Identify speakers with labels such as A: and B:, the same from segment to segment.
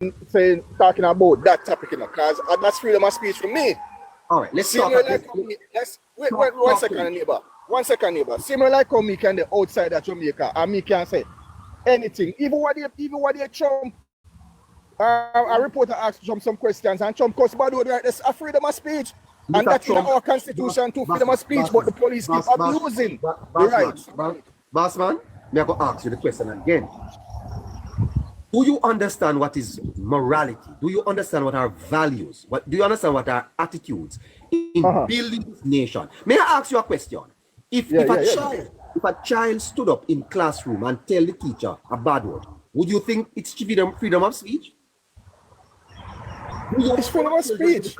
A: talking about that topic, because that's freedom of speech for me.
B: All right, let's
A: Similar
B: talk.
A: wait, 1 second, neighbor. 1 second, neighbor. Similar like how me can the outside of Jamaica, and me can say anything, even what they Trump. A reporter asked Trump some questions, and Trump goes, "Bad word, right? That's a freedom of speech." And that's in our constitution too, freedom of speech, but the police keep abusing the rights.
B: Bossman, me I go ask you the question again. Do you understand what is morality? Do you understand what are values? Do you understand what are attitudes in building this nation? May I ask you a question? If a child stood up in classroom and tell the teacher a bad word, would you think it's freedom of speech?
A: It's freedom of speech.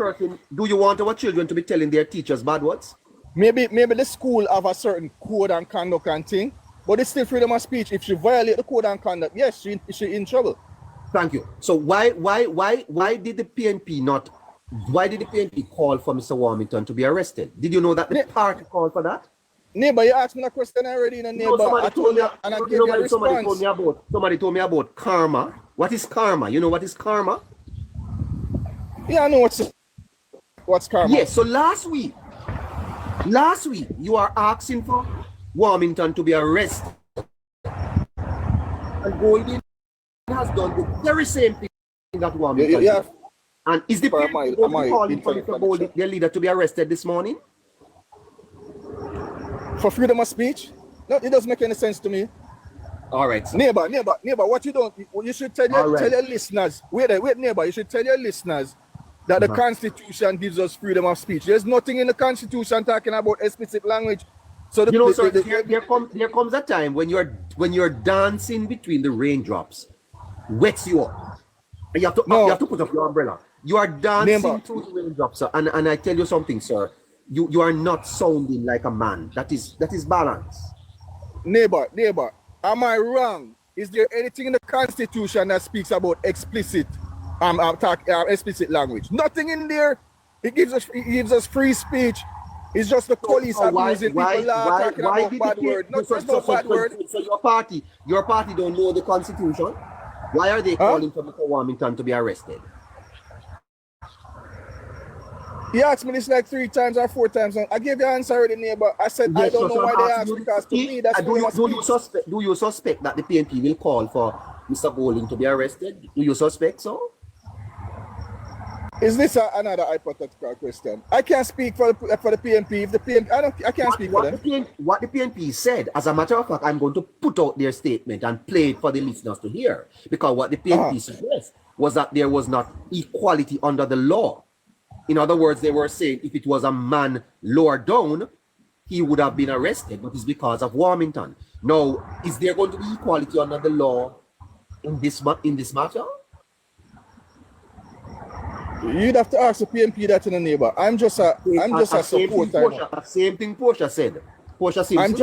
B: Do you want our children to be telling their teachers bad words?
A: Maybe the school have a certain code and conduct and thing, but it's still freedom of speech. If she violate the code and conduct, yes, she in trouble.
B: Thank you. So why did the PNP call for Mr. Warmington to be arrested? Did you know that the party called for that?
A: Neighbor, you asked me a question already, neighbor. I told you, and I gave you a response.
B: Somebody told me about karma. What is karma? You know what is karma?
A: Yeah, I know what's karma.
B: Yes, so last week, you are asking for Warmington to be arrested. And Golden has done the very same thing that Warmington did. And is the PNP calling for Mr. Golden, their leader, to be arrested this morning?
A: For freedom of speech? No, it doesn't make any sense to me.
B: All right.
A: Neighbor, what you should tell your listeners. Wait, neighbor, you should tell your listeners that the Constitution gives us freedom of speech. There's nothing in the Constitution talking about explicit language. So
B: there comes a time when you're dancing between the raindrops, wets you up. And you have to put up your umbrella. You are dancing through the raindrops, sir. And I tell you something, sir. You are not sounding like a man. That is balance.
A: Neighbor, am I wrong? Is there anything in the Constitution that speaks about explicit language? Nothing in there. It gives us free speech. It's just the police abusing people talking about bad words. There's no bad word.
B: So your party don't know the Constitution. Why are they calling for Mr. Warmington to be arrested?
A: He asked me this like 3 times or 4 times. I gave the answer already, neighbor. I said I don't know why they asked, because to me that's
B: do you suspect that the PNP will call for Mr. Bowling to be arrested? Do you suspect so?
A: Is this another hypothetical question? I can't speak for the PNP. If the PNP, I can't speak for them.
B: What the PNP said, as a matter of fact, I'm going to put out their statement and play it for the listeners to hear. Because what the PNP suggests was that there was not equality under the law. In other words, they were saying if it was a man lower down, he would have been arrested, but it's because of Warmington. Now, is there going to be equality under the law in this matter?
A: You'd have to ask the PNP that, in the neighbor. I'm just a supporter.
B: Same thing Portia said. Portia said,
A: I'm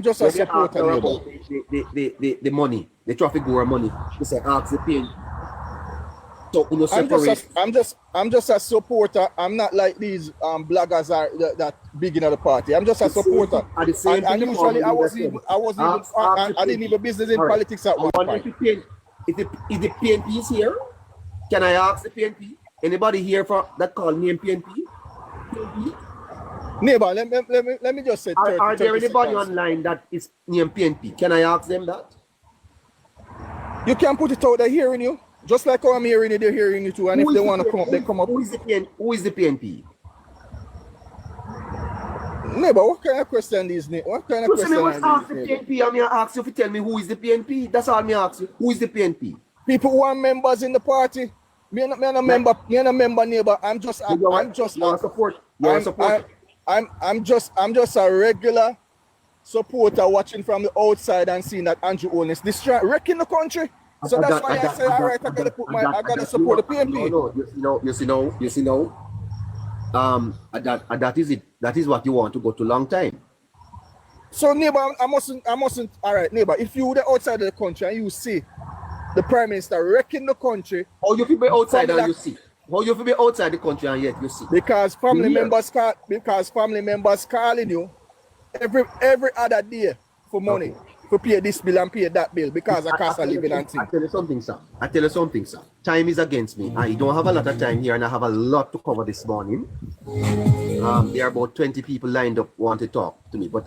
A: just a supporter, neighbor.
B: The money, the traffic goer money. They say ask the PNP. So I'm just a supporter. I'm not like these bloggers that big in the party. I'm just a supporter. And usually I didn't even business in politics at one point. If the PNP is here, can I ask the PNP? Anybody here that call name PNP?
A: Neighbor, let me just say.
B: Are there anybody online that is named PNP? Can I ask them that?
A: You can put it out. They're hearing you. Just like how I'm hearing you, they're hearing you too. And if they want to come up, they come up.
B: Who is the PNP?
A: Neighbor, what kind of question is this? What kind of question is this?
B: Ask the PNP. I'm going to ask you to tell me who is the PNP. That's all I'm ask you. Who is the PNP?
A: People who are members in the party. Me and a member, neighbor. I'm just a regular supporter watching from the outside and seeing that Andrew Holness wrecking the country. So that's why I say, all right, I gotta support the PNP.
B: That is it. That is what you want to go to long time.
A: So neighbor, I mustn't. All right, neighbor. If you were outside of the country and you see the Prime Minister wrecking the country,
B: how you feel be outside and you see? How you feel be outside the country and yet you see?
A: Because family members calling you every other day for money. to pay this bill and pay that bill because of cost of living and things.
B: I tell you something, sir. Time is against me. I don't have a lot of time here and I have a lot to cover this morning. There are about 20 people lined up want to talk to me, but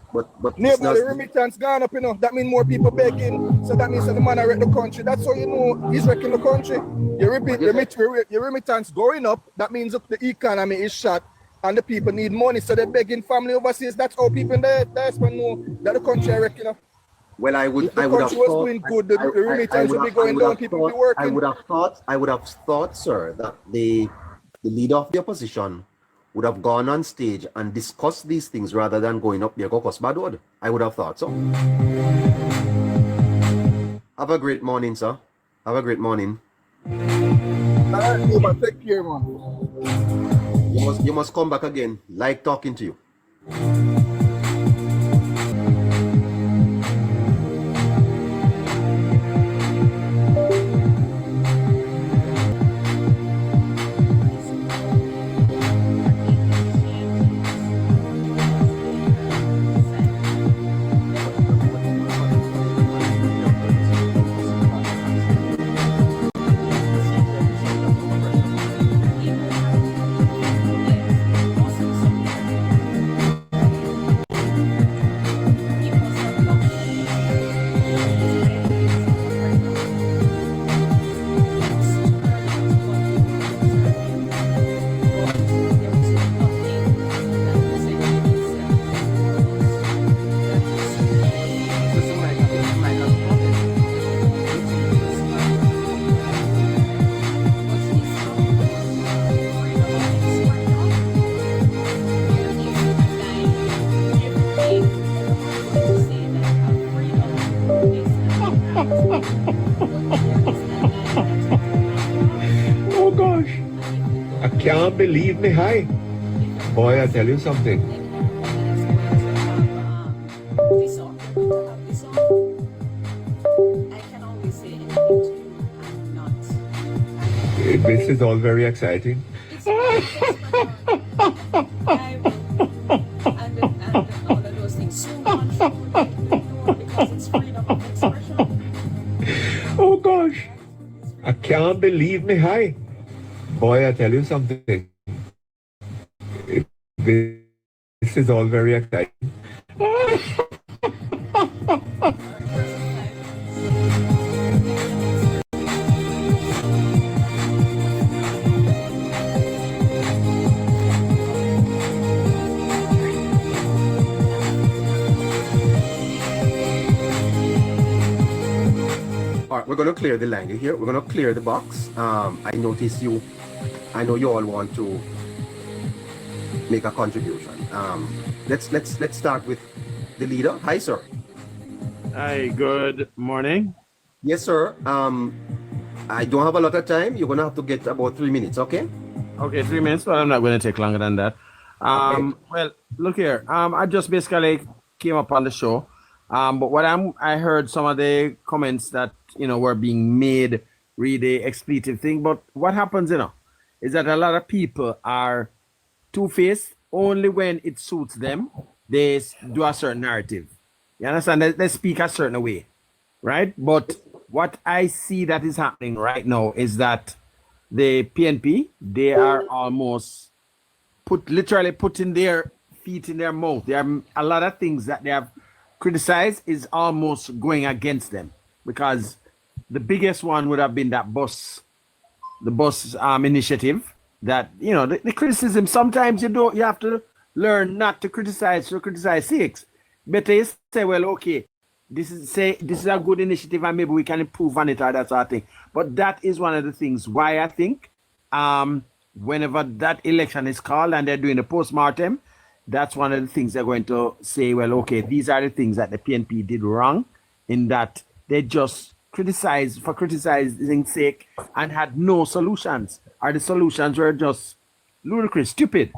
A: neighbor, the remittance gone up, you know. That means more people begging. So that means that the man wreck the country. That's how you know he's wrecking the country. Your remittance going up. That means the economy is shot and the people need money. So they're begging family overseas. That's how people in the diaspora know that the country is wrecking up.
B: Well, I would have
A: thought doing good. The remittance would be going down. People would be working.
B: I would have thought, sir, that the leader of the opposition would have gone on stage and discussed these things rather than going up there because bad word. I would have thought so. Have a great morning, sir. Have a great morning.
A: Take care, man.
B: You must come back again. Like talking to you.
C: Oh gosh, I can't believe me high. Boy, I tell you something. This is all very exciting. Oh gosh, I can't believe me high. Boy, I tell you something. This is all very exciting.
B: We're going to clear the line here. We're going to clear the box. I know you all want to make a contribution. Let's start with the leader. Hi, sir.
D: Hi, good morning.
B: Yes, sir. I don't have a lot of time. You're going to have to get about 3 minutes, okay?
D: Okay, 3 minutes, but I'm not going to take longer than that.
B: Okay.
D: Well, look here. I just basically came up on the show. But I heard some of the comments that, were being made really expletive thing. But what happens, is that a lot of people are two-faced. Only when it suits them, they do a certain narrative. You understand? They speak a certain way, right? But what I see that is happening right now is that the PNP, they are almost literally putting their feet in their mouth. There are a lot of things that they have criticized is almost going against them, because the biggest one would have been the bus initiative. That the criticism, sometimes you have to learn not to criticize for criticize sakes. Better you say, well, okay, this is a good initiative and maybe we can improve on it or that sort of thing. But that is one of the things why I think whenever that election is called and they're doing the post-mortem, that's one of the things they're going to say, well, okay, these are the things that the PNP did wrong, in that they just criticized for criticizing sake and had no solutions, or the solutions were just ludicrous, stupid.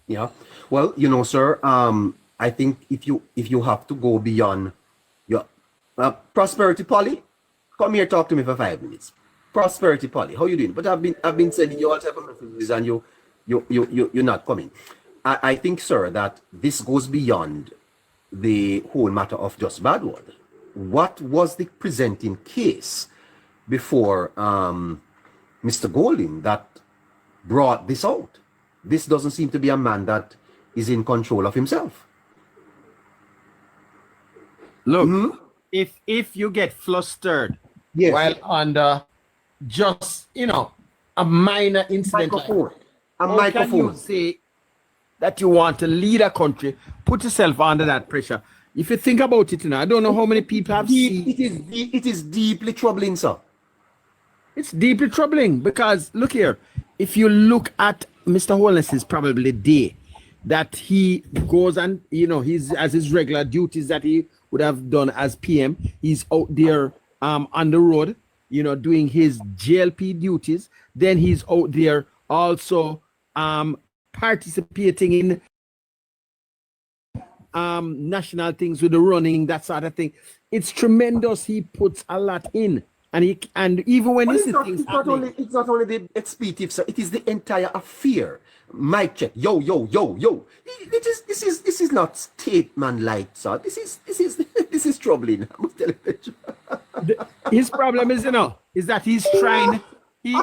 B: Yeah. Well, sir, I think if you have to go beyond your prosperity Polly, come here, talk to me for 5 minutes. Prosperity Polly, how you doing? But I've been sending you all type of messages and you're not coming. I think, sir, that this goes beyond the whole matter of just bad word. What was the presenting case before Mr. Golding that brought this out? This doesn't seem to be a man that is in control of himself.
D: Look, if you get flustered while under just, a minor incident, how can you say that you want to lead a country, put yourself under that pressure? If you think about it, I don't know how many people have seen.
B: It is deeply troubling, sir.
D: It's deeply troubling because, look here, if you look at Mr. Holness's probably day that he goes and, he's as his regular duties that he would have done as PM, he's out there on the road, doing his GLP duties. Then he's out there also participating in national things with the running, that sort of thing. It's tremendous. He puts a lot in. And even when
B: it's not only the expletive, sir, it is the entire affair. Mic check. Yo. This is not statement like, sir. This is troubling. I'm telling you.
D: His problem is, is that he's trying.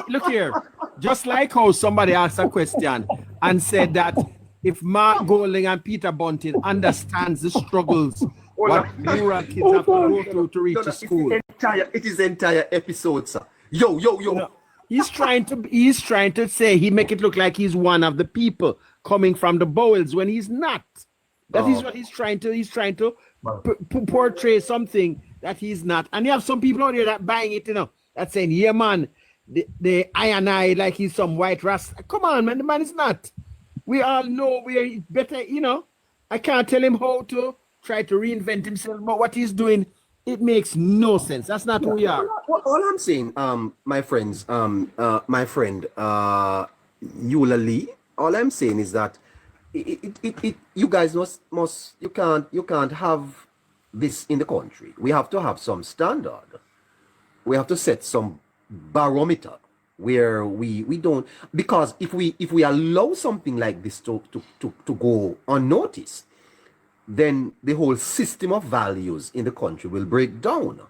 D: Look here, just like how somebody asked a question and said that if Mark Golding and Peter Bunting understands the struggles what rural kids have to go through to reach a school.
B: It is the entire episode, sir. Yo.
D: He's trying to say he make it look like he's one of the people coming from the bowels when he's not. That is what he's trying to portray something that he's not. And you have some people out there that buying it, that saying, yeah, man, the iron eye like he's some white rasta. Come on, man, the man is not. We all know we are better, I can't tell him how to try to reinvent himself, but what he's doing, it makes no sense. That's not who we are.
B: All I'm saying, my friend Eula Lee, all I'm saying is that you guys you can't have this in the country. We have to have some standard. We have to set some barometer where we don't, because if we allow something like this to go unnoticed, then the whole system of values in the country will break down.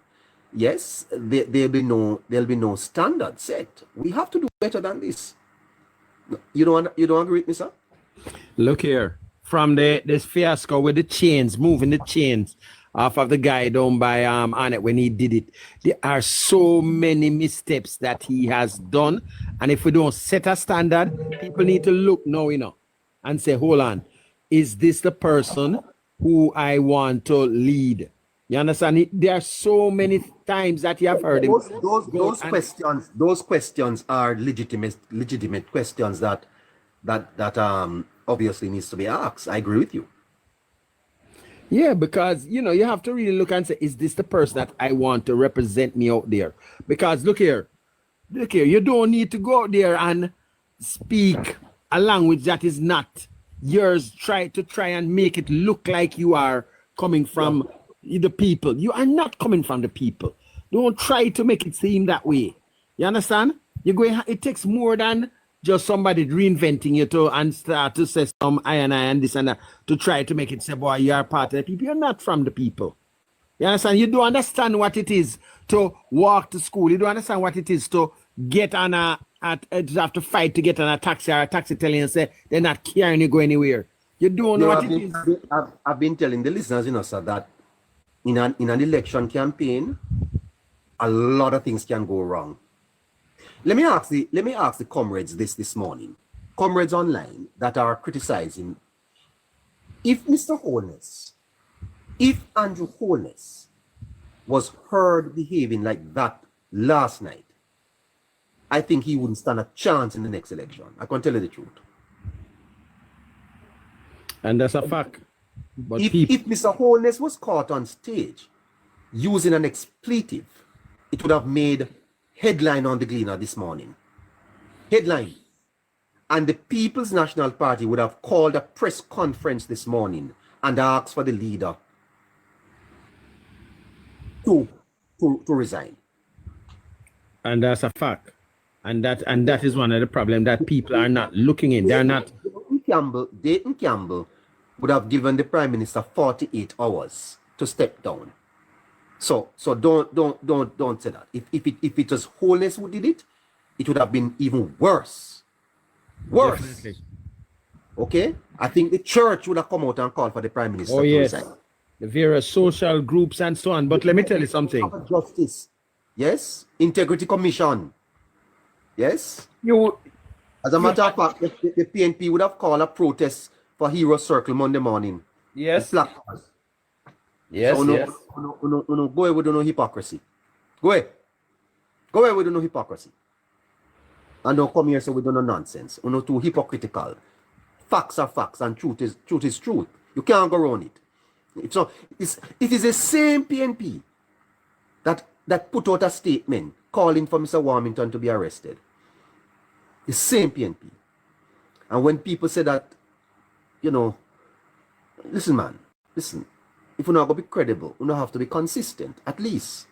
B: Yes, there'll be no standard set. We have to do better than this. You don't agree with me, sir?
D: Look here, from this fiasco with the chains, moving the chains off of the guy down by Arnett when he did it, there are so many missteps that he has done, and if we don't set a standard, people need to look now, and say, hold on, is this the person who I want to lead? You understand? There are so many times that you have heard him.
B: Those questions are legitimate questions that obviously needs to be asked. I agree with you.
D: Yeah, because you have to really look and say, is this the person that I want to represent me out there? Because look here, you don't need to go out there and speak a language that is not yours. Try and make it look like you are coming from the people. You are not coming from the people. Don't try to make it seem that way. You understand? It takes more than just somebody reinventing you and start to say some iron and this and that to try to make it say, boy, you are part of the people. You're not from the people. You understand? You don't understand what it is to walk to school. You don't understand what it is to get on to have to fight to get on a taxi, or a taxi telling you say they're not carrying you go anywhere. You don't know what it is.
B: I've been telling the listeners, sir, that in an election campaign, a lot of things can go wrong. Let me ask the comrades this morning, comrades online that are criticizing, if Andrew Holness was heard behaving like that last night, I think he wouldn't stand a chance in the next election. I can tell you the truth.
D: And that's a fact. But
B: if Mr. Holness was caught on stage using an expletive, it would have made headline on the Gleaner this morning. Headline. And the People's National Party would have called a press conference this morning and asked for the leader to resign.
D: And that's a fact. And that is one of the problems that people are not looking in. They're not.
B: Dayton Campbell would have given the Prime Minister 48 hours to step down. So don't say that. If it was Holness who did it, it would have been even worse. Worse. Definitely. Okay? I think the church would have come out and called for the Prime Minister to resign.
D: The various social groups and so on. But let me tell you something.
B: Justice. Yes. Integrity Commission. Yes. As a matter of fact, the PNP would have called a protest for Hero Circle Monday morning.
D: Yes.
B: Yes. So go away with no hypocrisy. Go away. Go away with no hypocrisy. And don't come here so we don't know nonsense. You're too hypocritical. Facts are facts and truth is truth. You can't go around it. It is the same PNP that put out a statement calling for Mr. Warmington to be arrested. The same PNP. And when people say that, listen, man, listen. If you're not going to be credible, you don't have to be consistent, at least.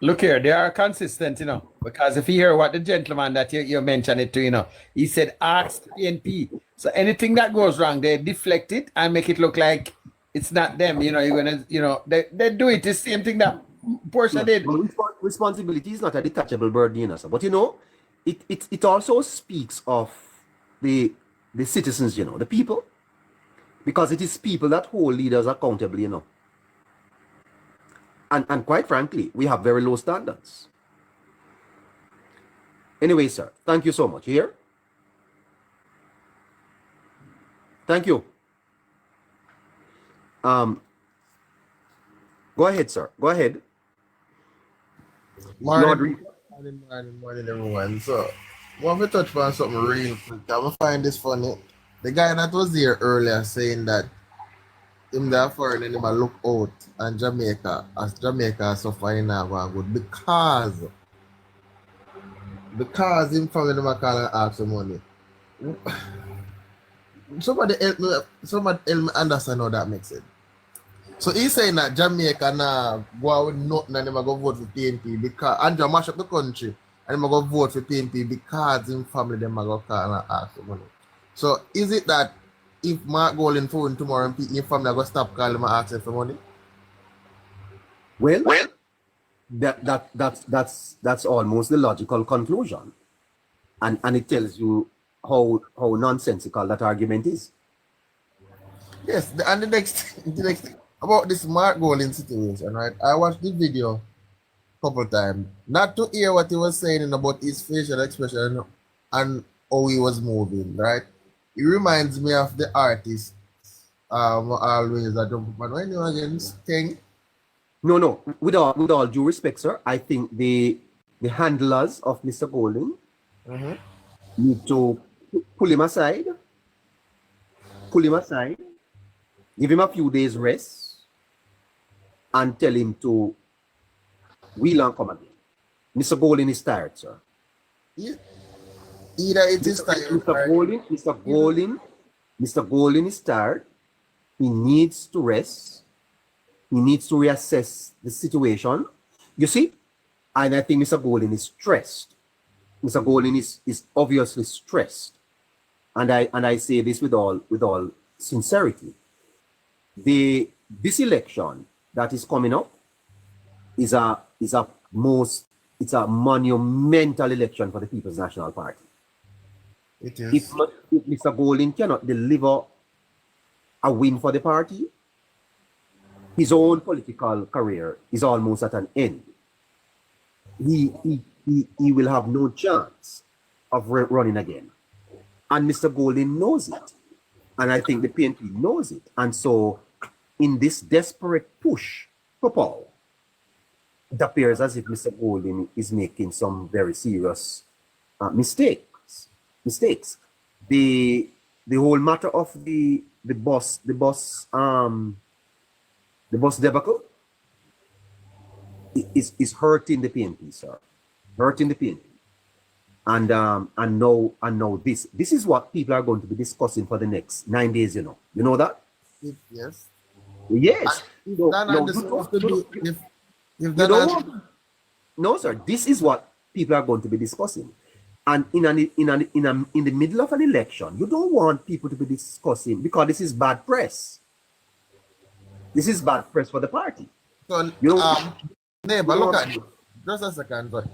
D: Look here, they are consistent, because if you hear what the gentleman that you mentioned it to, he said, ask PNP. So anything that goes wrong, they deflect it and make it look like it's not them. You're going to, they do it. The same thing that Portia did.
B: Well, responsibility is not a detachable burden, but it also speaks of the citizens, the people. Because it is people that hold leaders accountable, And quite frankly, we have very low standards. Anyway, sir, thank you so much. You hear? Thank you. Go ahead, sir. Go ahead.
E: Morning, everyone. So, want to touch on something real quick. I find this funny. The guy that was there earlier saying that him there foreign and him look out and Jamaica suffering now good because him family them call and ask for money. Somebody help me understand how that makes sense. So he's saying that Jamaica now go out with nothing and them go vote for PNP because Andrew mash up the country and them go vote for PNP because him family them go call and ask for money. So is it that if Mark Golden phone tomorrow and your family are going to stop calling and asking for money?
B: Well, that's almost the logical conclusion. And it tells you how nonsensical that argument is.
E: Yes, and the next thing about this Mark Golden situation, right? I watched the video a couple times, not to hear what he was saying about his facial expression and how he was moving, right? It reminds me of the artist always a jump man. When you against King?
B: No. With all due respect, sir, I think the handlers of Mr. Golden need to pull him aside, give him a few days rest, and tell him to wheel and come again. Mr. Golden is tired, sir.
E: Yeah. Either it is tired.
B: Mr. Golden is tired. He needs to rest. He needs to reassess the situation. You see? And I think Mr. Golden is stressed. Mr. Golden is obviously stressed. And I say this with all sincerity. This election that is coming up is a monumental election for the People's National Party.
E: It is.
B: If Mr. Golden cannot deliver a win for the party, his own political career is almost at an end. He will have no chance of running again. And Mr. Golden knows it. And I think the PNP knows it. And so, in this desperate push for power, it appears as if Mr. Golden is making some very serious mistakes. The whole matter of the bus debacle is hurting the PNP, sir. Hurting the PNP. And now this is what people are going to be discussing for the next 9 days, You know that?
E: Yes.
B: Yes.
E: No,
B: sir. This is what people are going to be discussing. And in the middle of an election, you don't want people to be discussing, because this is bad press. This is bad press for the party.
E: So,
B: You know,
E: neighbor, look at it. Just a second. But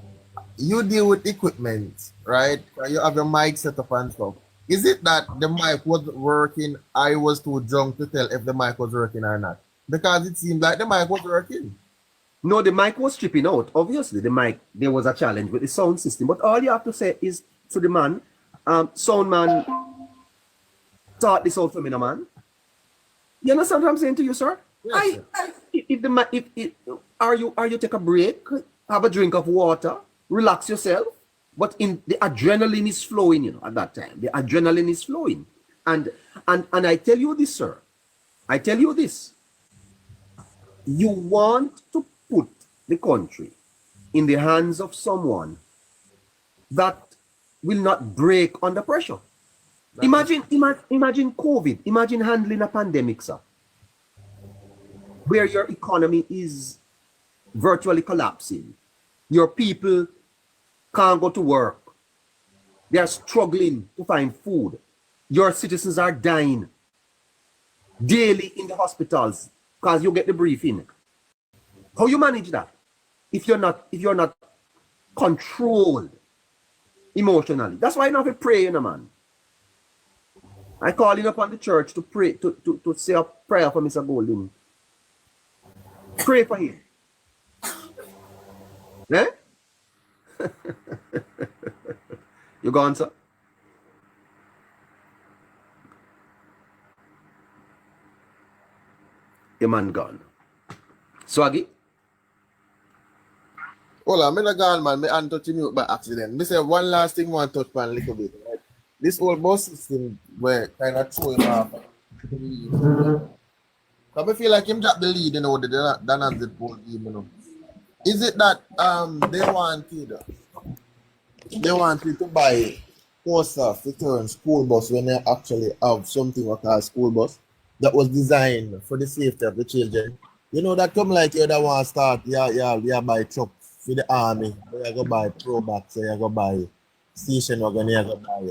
E: you deal with equipment, right? You have your mic set up and stuff. Is it that the mic wasn't working? I was too drunk to tell if the mic was working or not? Because it seemed like the mic was working.
B: no, the mic was stripping out. Obviously, the mic, there was a challenge with the sound system. But all you have to say is to the man, sound man, sort this out for me, no, man. You understand what I'm saying to you, sir?
E: Yes,
B: Are you take a break, have a drink of water, relax yourself, but in the adrenaline is flowing, you know, at that time. The adrenaline is flowing. And I tell you this, sir. I tell you this. You want to put the country in the hands of someone that will not break under pressure. Imagine COVID. Imagine handling a pandemic, sir, where your economy is virtually collapsing. Your people can't go to work. They are struggling to find food. Your citizens are dying daily in the hospitals because you get the briefing. How you manage that if you're not controlled emotionally? That's why you have to pray, you know, man. I call in upon the church to pray, to say a prayer for Mr. Golding. Pray for him. Eh? You gone, sir? Your man gone. Swaggy?
E: Hold on, I'm not gone, man. I'm touching you by accident. Me say one last thing I want to touch on a little bit. Right? This whole bus system were kind of throwing off. I feel like him drop the lead, you know, than as the whole game, you know. Is it that they wanted to buy coaster to turn school bus when they actually have something like a school bus that was designed for the safety of the children? You know, that come like you that want to start, yeah, buy truck for the army, you go buy Pro Box, you go buy station wagon, you go buy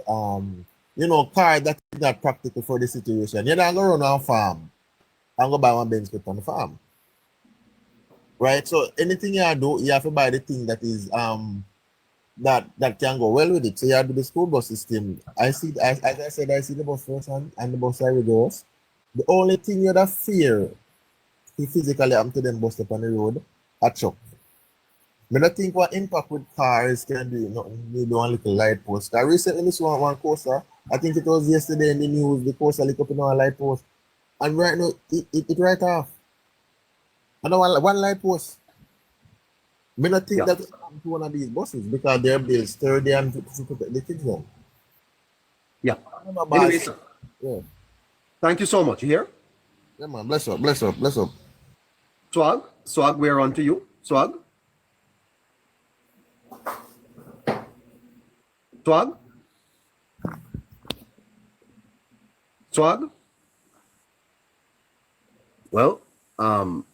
E: you know, car that is not practical for the situation. You're not gonna run on farm and go buy one Benz on the farm. Right? So anything you do, you have to buy the thing that is that can go well with it. So you have to do the school bus system. As I said, I see the bus first and the bus side goes. The only thing you have fear to physically happen to them bus up on the road, a truck. I don't think what impact with cars can do, maybe one little light post. I recently saw one coaster, I think it was yesterday in the news, the coaster lit up in a light post. And right now, it right off. I don't want one light post. I don't think that will happen to one of these buses because they're built sturdy and to protect the kids now.
B: Yeah. Anyway, sir.
E: Yeah.
B: Thank you so much. You hear?
E: Yeah, man. Bless up, bless up, bless up.
B: Swag, we're on to you. Swag. Well,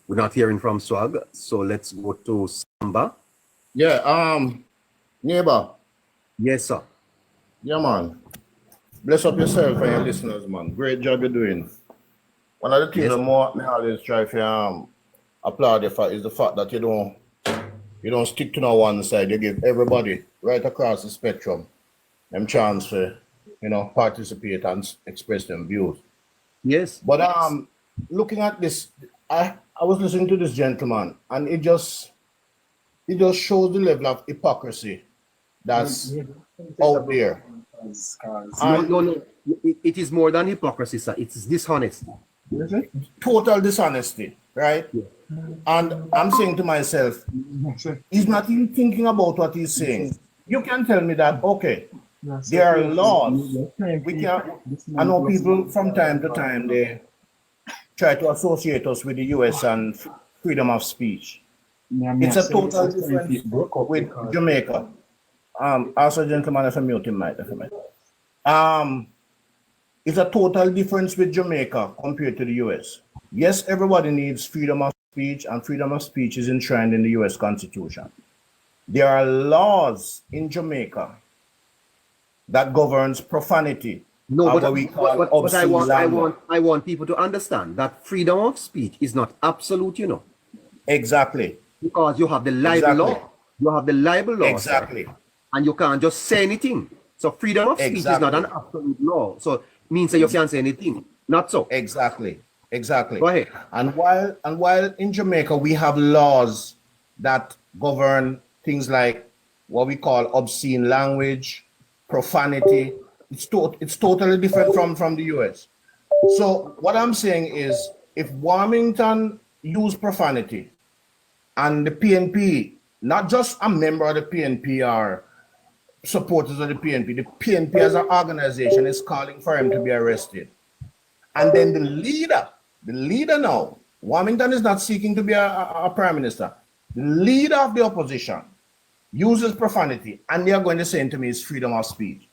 B: we're not hearing from Swag, so let's go to Samba.
F: Yeah, neighbor.
B: Yes, sir.
F: Yeah, man. Bless up yourself and your listeners, man. Great job you're doing. One of the things that more I always try to applaud you for is the fact that you don't stick to no one side. You give everybody right across the spectrum them chance to, participate and express them views.
B: Yes.
F: But looking at this, I was listening to this gentleman, and it just shows the level of hypocrisy that's out there.
B: No. It is more than hypocrisy, sir. It's dishonesty.
F: Total dishonesty, right? Yeah. And I'm saying to myself, he's not even thinking about what he's saying. You can tell me that, okay, there are laws. I know people from time to time, they try to associate us with the US and freedom of speech. It's a total difference with Jamaica. Also, gentlemen, if I mute him, it's a total difference with Jamaica compared to the US. Yes, everybody needs freedom of speech, and freedom of speech is enshrined in the US Constitution. There are laws in Jamaica that governs profanity.
B: No,
F: what
B: but,
F: we call
B: but
F: obscene language.
B: I want people to understand that freedom of speech is not absolute, you know.
F: Exactly.
B: Because you have the libel law. You have the libel law.
F: Exactly.
B: Sir, and you can't just say anything. So freedom of speech is not an absolute law. So it means that you can't say anything. Not so.
F: Exactly. Exactly.
B: Go ahead.
F: And while in Jamaica we have laws that govern things like what we call obscene language, profanity, it's totally different from the US. So what I'm saying is, if Warmington used profanity and the PNP, not just a member of the PNP or supporters of the PNP as an organization is calling for him to be arrested. And then the leader now, Warmington is not seeking to be a prime minister. The leader of the opposition uses profanity, and they are going to say to me it's freedom of speech.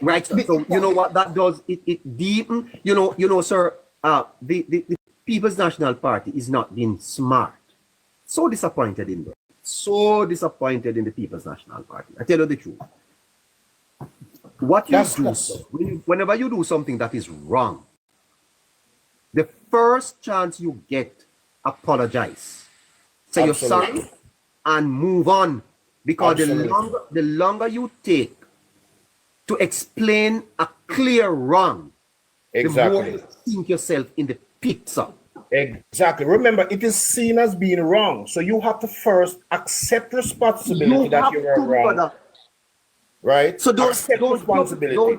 B: Right. So you know what that does? It deepen. You know, sir. The People's National Party is not being smart. So disappointed in them. So disappointed in the People's National Party. I tell you the truth. What you do, whenever you do something that is wrong, the first chance you get, apologize. Say you're sorry and move on. Because the longer you take to explain a clear wrong, the more you sink yourself in the pit, sir.
F: Exactly. Remember, it is seen as being wrong. So you have to first accept responsibility that you were wrong.
B: Brother.
F: Right?
B: So don't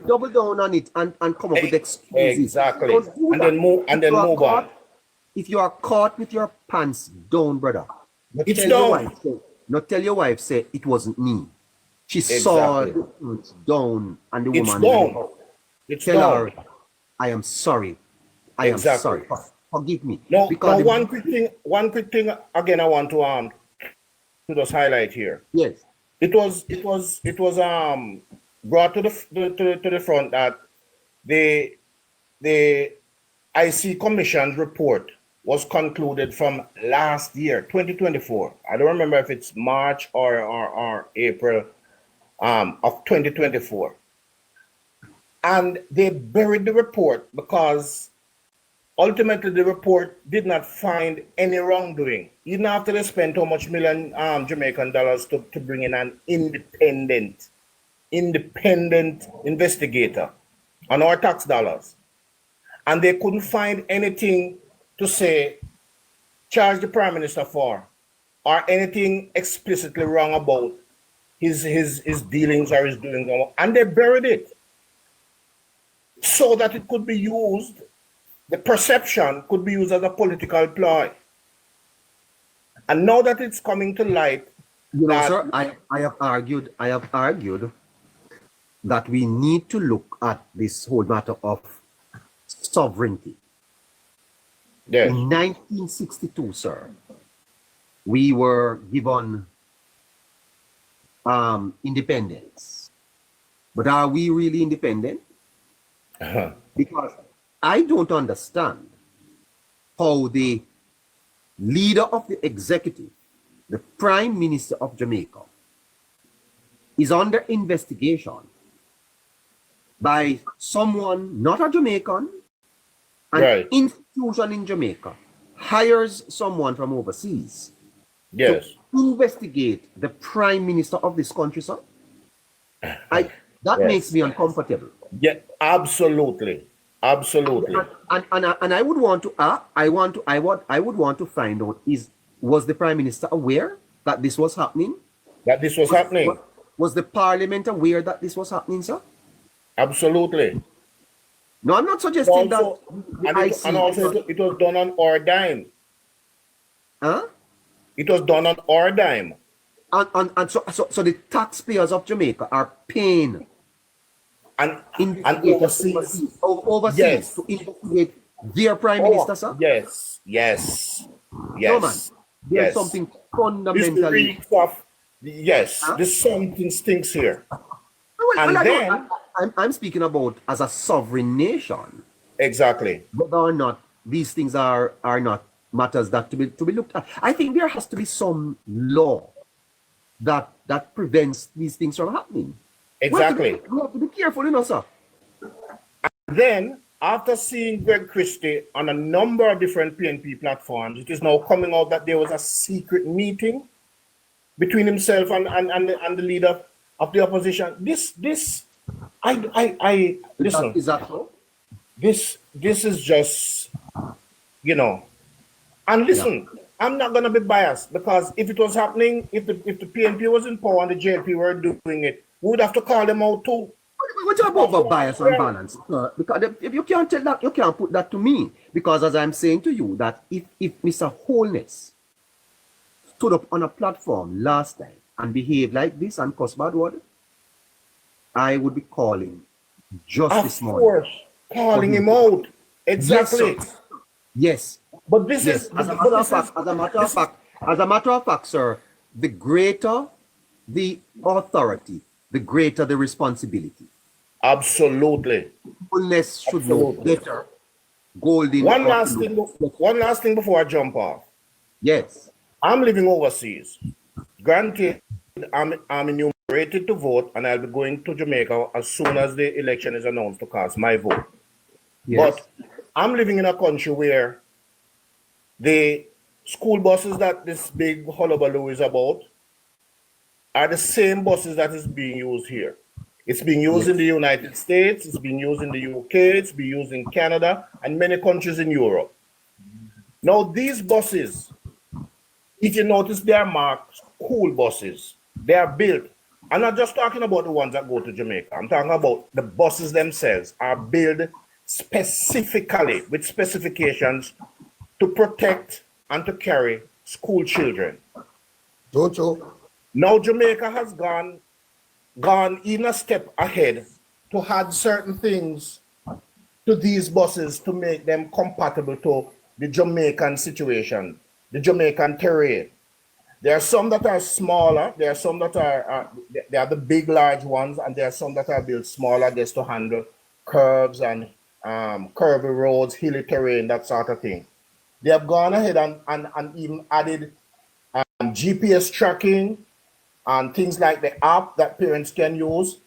B: double down on it and come up with excuses.
F: Exactly. And then move on.
B: If you are caught with your pants down, brother,
F: it's down.
B: Not tell your wife, say it wasn't me. She saw the pants down and the woman.
F: Down. It's
B: tell
F: down.
B: her, I am sorry. I am sorry. Forgive me.
F: No, one quick thing again I want to just highlight here.
B: Yes.
F: It was brought to the front that the IC Commission's report was concluded from last year, 2024. I don't remember if it's March or April of 2024. And they buried the report because ultimately the report did not find any wrongdoing, even after they spent how much million Jamaican dollars to bring in an independent investigator on our tax dollars. And they couldn't find anything to say, charge the prime minister for, or anything explicitly wrong about his dealings or his doings. And they buried it so that it could be used. The perception could be used as a political ploy. And now that it's coming to light,
B: sir, I have argued that we need to look at this whole matter of sovereignty.
F: Yes.
B: In 1962, sir, we were given independence. But are we really independent? Because I don't understand how the leader of the executive, the Prime Minister of Jamaica, is under investigation by someone not a Jamaican, an institution in Jamaica hires someone from overseas to investigate the Prime Minister of this country, sir. That makes me uncomfortable.
F: Yeah, absolutely. Absolutely.
B: And I would want to I would want to find out, was the Prime Minister aware that this was happening? Was the Parliament aware that this was happening, sir?
F: Absolutely.
B: No, I'm not suggesting that.
F: It was done on our dime.
B: Huh?
F: It was done on our dime.
B: And so the taxpayers of Jamaica are paying overseas to investigate their prime minister, sir?
F: Yes.
B: No, man. There's something fundamentally.
F: There's something stinks here.
B: I'm speaking about as a sovereign nation.
F: Exactly.
B: Whether or not these things are not matters that to be looked at. I think there has to be some law that prevents these things from happening.
F: Exactly.
B: We have to be careful, you know, sir.
F: Then, after seeing Greg Christie on a number of different PNP platforms, it is now coming out that there was a secret meeting between himself and the leader of the opposition. Listen.
B: Is that so?
F: This is just, you know, and listen, I'm not gonna be biased, because if it was happening, if the PNP was in power and the JLP were doing it, we would have to call them out too.
B: What you about bias and balance? Because if you can't tell that, you can't put that to me. Because as I'm saying to you, that if Mr. Holness stood up on a platform last time and behaved like this and cuss bad word, I would be calling just this morning.
F: Of course, calling him out. Exactly.
B: Yes.
F: But this is
B: as a matter of fact, sir, the greater the authority, the greater the responsibility.
F: Absolutely.
B: Holness should know better. Golden.
F: One last thing before I jump off.
B: Yes.
F: I'm living overseas. Granted, I'm enumerated to vote, and I'll be going to Jamaica as soon as the election is announced to cast my vote.
B: Yes.
F: But I'm living in a country where the school buses that this big hullabaloo is about are the same buses that is being used here. It's being used in the United States, it's being used in the UK, it's being used in Canada, and many countries in Europe. Now, these buses, if you notice, they are marked school buses. They are built. I'm not just talking about the ones that go to Jamaica. I'm talking about the buses themselves are built specifically with specifications to protect and to carry school children.
E: Don't you?
F: Now Jamaica has gone even a step ahead to add certain things to these buses to make them compatible to the Jamaican situation, the Jamaican terrain. There are some that are smaller, there are some that are they are the big, large ones, and there are some that are built smaller just to handle curves and curvy roads, hilly terrain, that sort of thing. They have gone ahead and even added GPS tracking and things like the app that parents can use.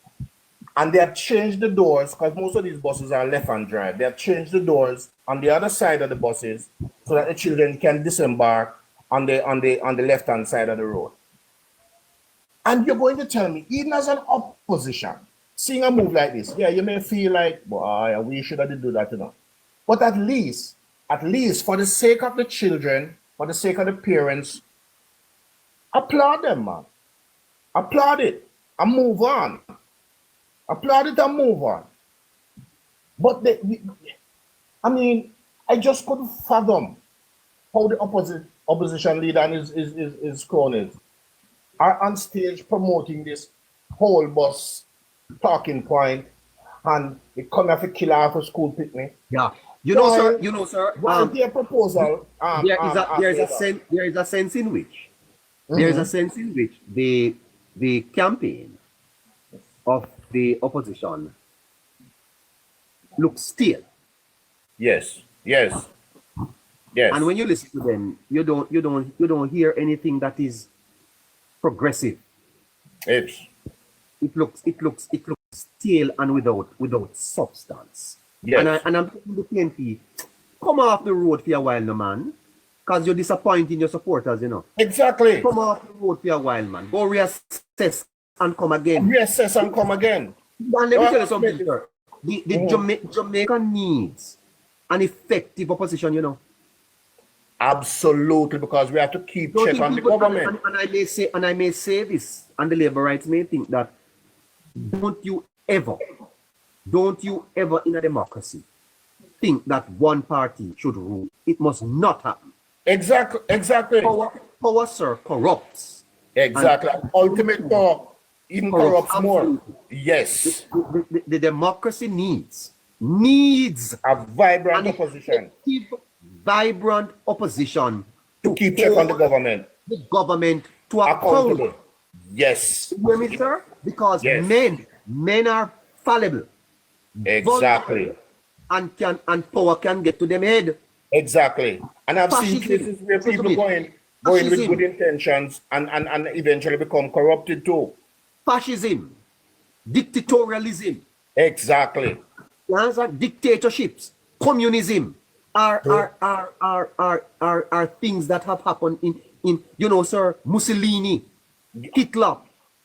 F: And they have changed the doors, because most of these buses are left-hand drive. They have changed the doors on the other side of the buses so that the children can disembark on the left-hand side of the road. And you're going to tell me, even as an opposition, seeing a move like this, yeah, you may feel like, boy, we should have do that, you know. But at least for the sake of the children, for the sake of the parents, applaud them, man. Applaud it and move on. Applaud it and move on. But I just couldn't fathom how the opposition leader and his cronies are on stage promoting this whole bus talking point, and it come off a killer after school picnic.
B: Yeah. You know, sir.
F: What is their proposal?
B: There is a sense in which the campaign of the opposition looks stale.
F: Yes.
B: And when you listen to them, you don't hear anything that is progressive. It looks stale and without substance.
F: Yes.
B: And I'm telling the PNP, come off the road for a while, no man. Because you're disappointing your supporters, you know.
F: Exactly.
B: Come off the road for a while, man. Go reassess and come again.
F: Reassess and come again.
B: And let me tell you something, sir. The Jamaica needs an effective opposition, you know.
F: Absolutely, because we have to keep check on the government.
B: And I may say this, and the labor rights may think that, don't you ever in a democracy think that one party should rule. It must not happen.
F: Exactly.
B: Power, sir, corrupts.
F: Exactly. Ultimate power even corrupts more.
B: Absolutely.
F: Yes.
B: The democracy needs
F: a vibrant opposition.
B: Vibrant opposition
F: to keep check on the government.
B: The government to
F: accountable. Yes.
B: You hear me, sir? Because men are fallible.
F: Exactly.
B: And power can get to them head.
F: Exactly. And I've seen cases where people going with good intentions and eventually become corrupted too.
B: Fascism dictatorialism.
F: Exactly.
B: Those are dictatorships. Communism are things that have happened in you know, sir, Mussolini, Hitler.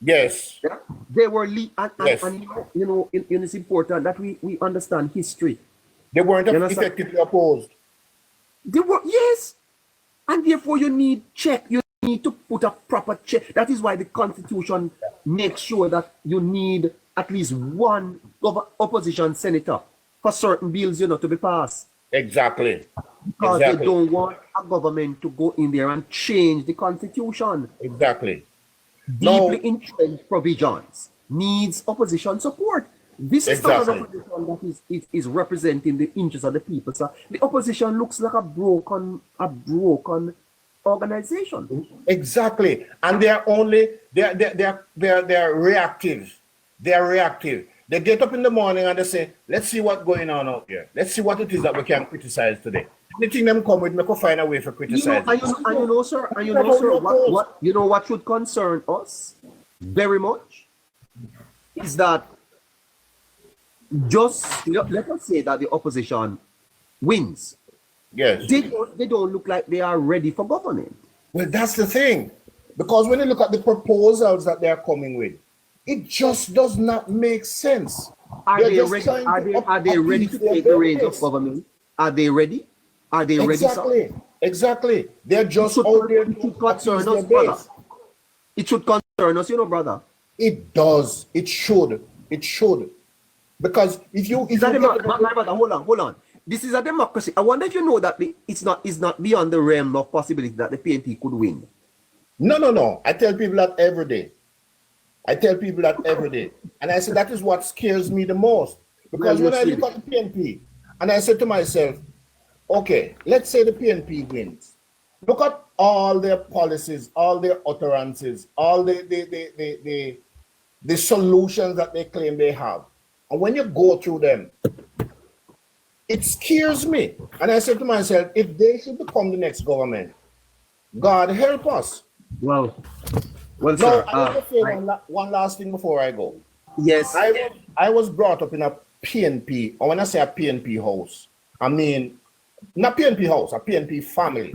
F: Yes.
B: Yeah? They were
F: Yes.
B: and you know, it's important that we understand history.
F: They weren't
B: You understand?
F: effectively opposed.
B: They were, yes, and therefore you need check. You need to put a proper check. That is why the Constitution makes sure that you need at least one opposition senator for certain bills, you know, to be passed.
F: Exactly.
B: Because they don't want a government to go in there and change the Constitution.
F: Exactly.
B: Deeply entrenched provisions needs opposition support. This is not an opposition that is representing the interests of the people. So the opposition looks like a broken organization.
F: Exactly. And they're reactive. They're reactive. They get up in the morning and they say, let's see what's going on out here. Let's see what it is that we can criticize today. Anything them come with, we can find a way for criticizing.
B: You know, sir, what should concern us very much is that just let us say that the opposition wins.
F: Yes.
B: They don't look like they are ready for government.
F: Well, that's the thing. Because when you look at the proposals that they're coming with, it just does not make sense.
B: Are they ready to take the reins of government? Are they ready? Are they ready?
F: Exactly. They're just out there.
B: It should concern us, brother. It should concern us, you know, brother.
F: It does. It should. It should. Because
B: my brother, hold on. This is a democracy. I wonder if you know that it's not beyond the realm of possibility that the PNP could win.
F: No. I tell people that every day. And I say that is what scares me the most. Because when I look at the PNP, and I say to myself, okay, let's say the PNP wins. Look at all their policies, all their utterances, all the solutions that they claim they have. And when you go through them, it scares me. And I say to myself, if they should become the next government, God help us.
B: Well,
F: sir.
B: I
F: want to say one last thing before I go.
B: Yes.
F: I was brought up in a PNP, or when I say a PNP house, I mean, not PNP house, a PNP family.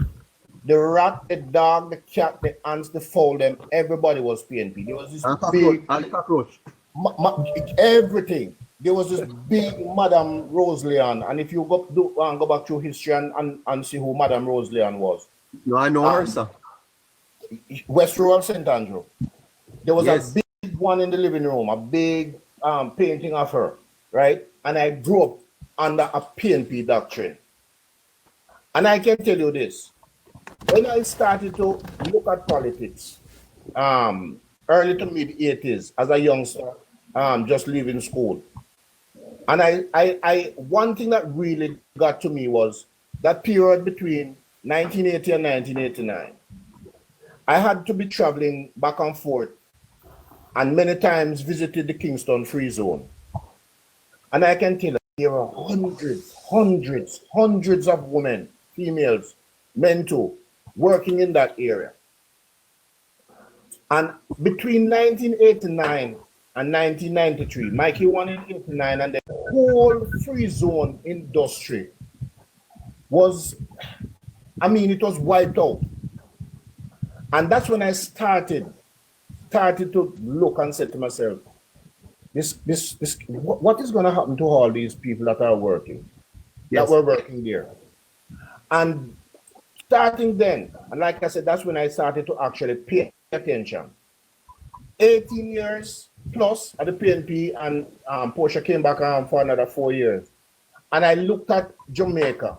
F: The rat, the dog, the cat, the ants, the fowl, them, everybody was PNP. There was this big
B: cockroach.
F: Everything. There was this big Madame Roseleon, and if you go back through history and see who Madame Roseleon was.
B: No, I know her, sir.
F: West Rural St. Andrew. There was a big one in the living room, a big painting of her, right? And I grew up under a PNP doctrine. And I can tell you this. When I started to look at politics, early to mid 80s, as a youngster, just leaving school. And I one thing that really got to me was that period between 1980 and 1989. I had to be traveling back and forth and many times visited the Kingston Free Zone. And I can tell you, there are hundreds of women, females, men too, working in that area. And between 1989 and 1993, Mikey won in 89, and the whole Free Zone industry was, it was wiped out. And that's when I started to look and say to myself, what is going to happen to all these people that are working, that were working there? And starting then, and like I said, that's when I started to actually pay attention. 18 years plus at the PNP, and Portia came back for another 4 years. And I looked at Jamaica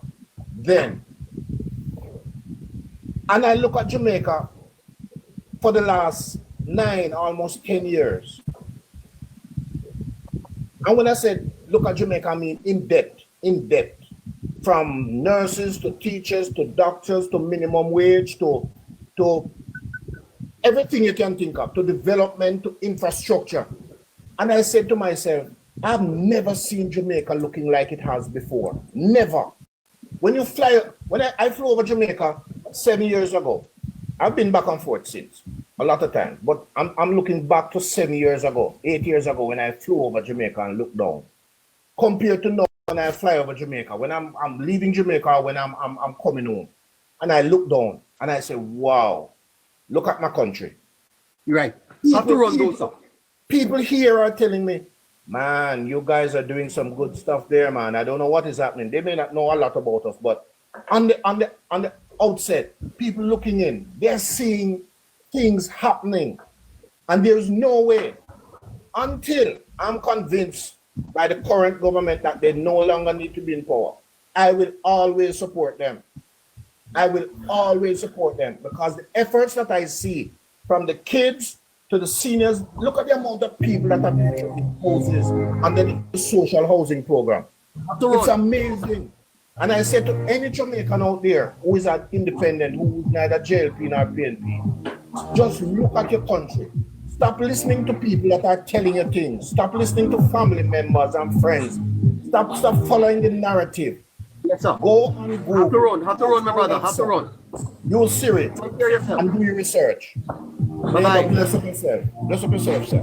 F: then. And I look at Jamaica for the last 9, almost 10 years. And when I said, look at Jamaica, I mean in depth. From nurses to teachers to doctors to minimum wage to everything you can think of, to development, to infrastructure. And I said to myself, I've never seen Jamaica looking like it has before. Never. When I flew over Jamaica 7 years ago, I've been back and forth since. a lot of times. But I'm looking back to 7 years ago, 8 years ago, when I flew over Jamaica and looked down. Compared to now, when I fly over Jamaica, when I'm leaving Jamaica, when I'm coming home, and I look down and I say, wow, look at my country.
B: You're right. Have to run those up.
F: People here are telling me, man, you guys are doing some good stuff there, man. I don't know what is happening. They may not know a lot about us, but on the outset, people looking in, they're seeing things happening. And there's no way, until I'm convinced by the current government that they no longer need to be in power, I will always support them. I will always support them, because the efforts that I see from the kids to the seniors, look at the amount of people that are building houses under the social housing program. It's amazing. And I say to any Jamaican out there who is an independent, who is neither JLP nor PNP, just look at your country. Stop listening to people that are telling you things. Stop listening to family members and friends. Stop following the narrative.
B: Yes, sir.
F: Go and go.
B: Have to run, my brother. Have to run.
F: You'll see it. And do your research.
B: Bye-bye.
F: Bless up yourself. Bless up yourself, sir.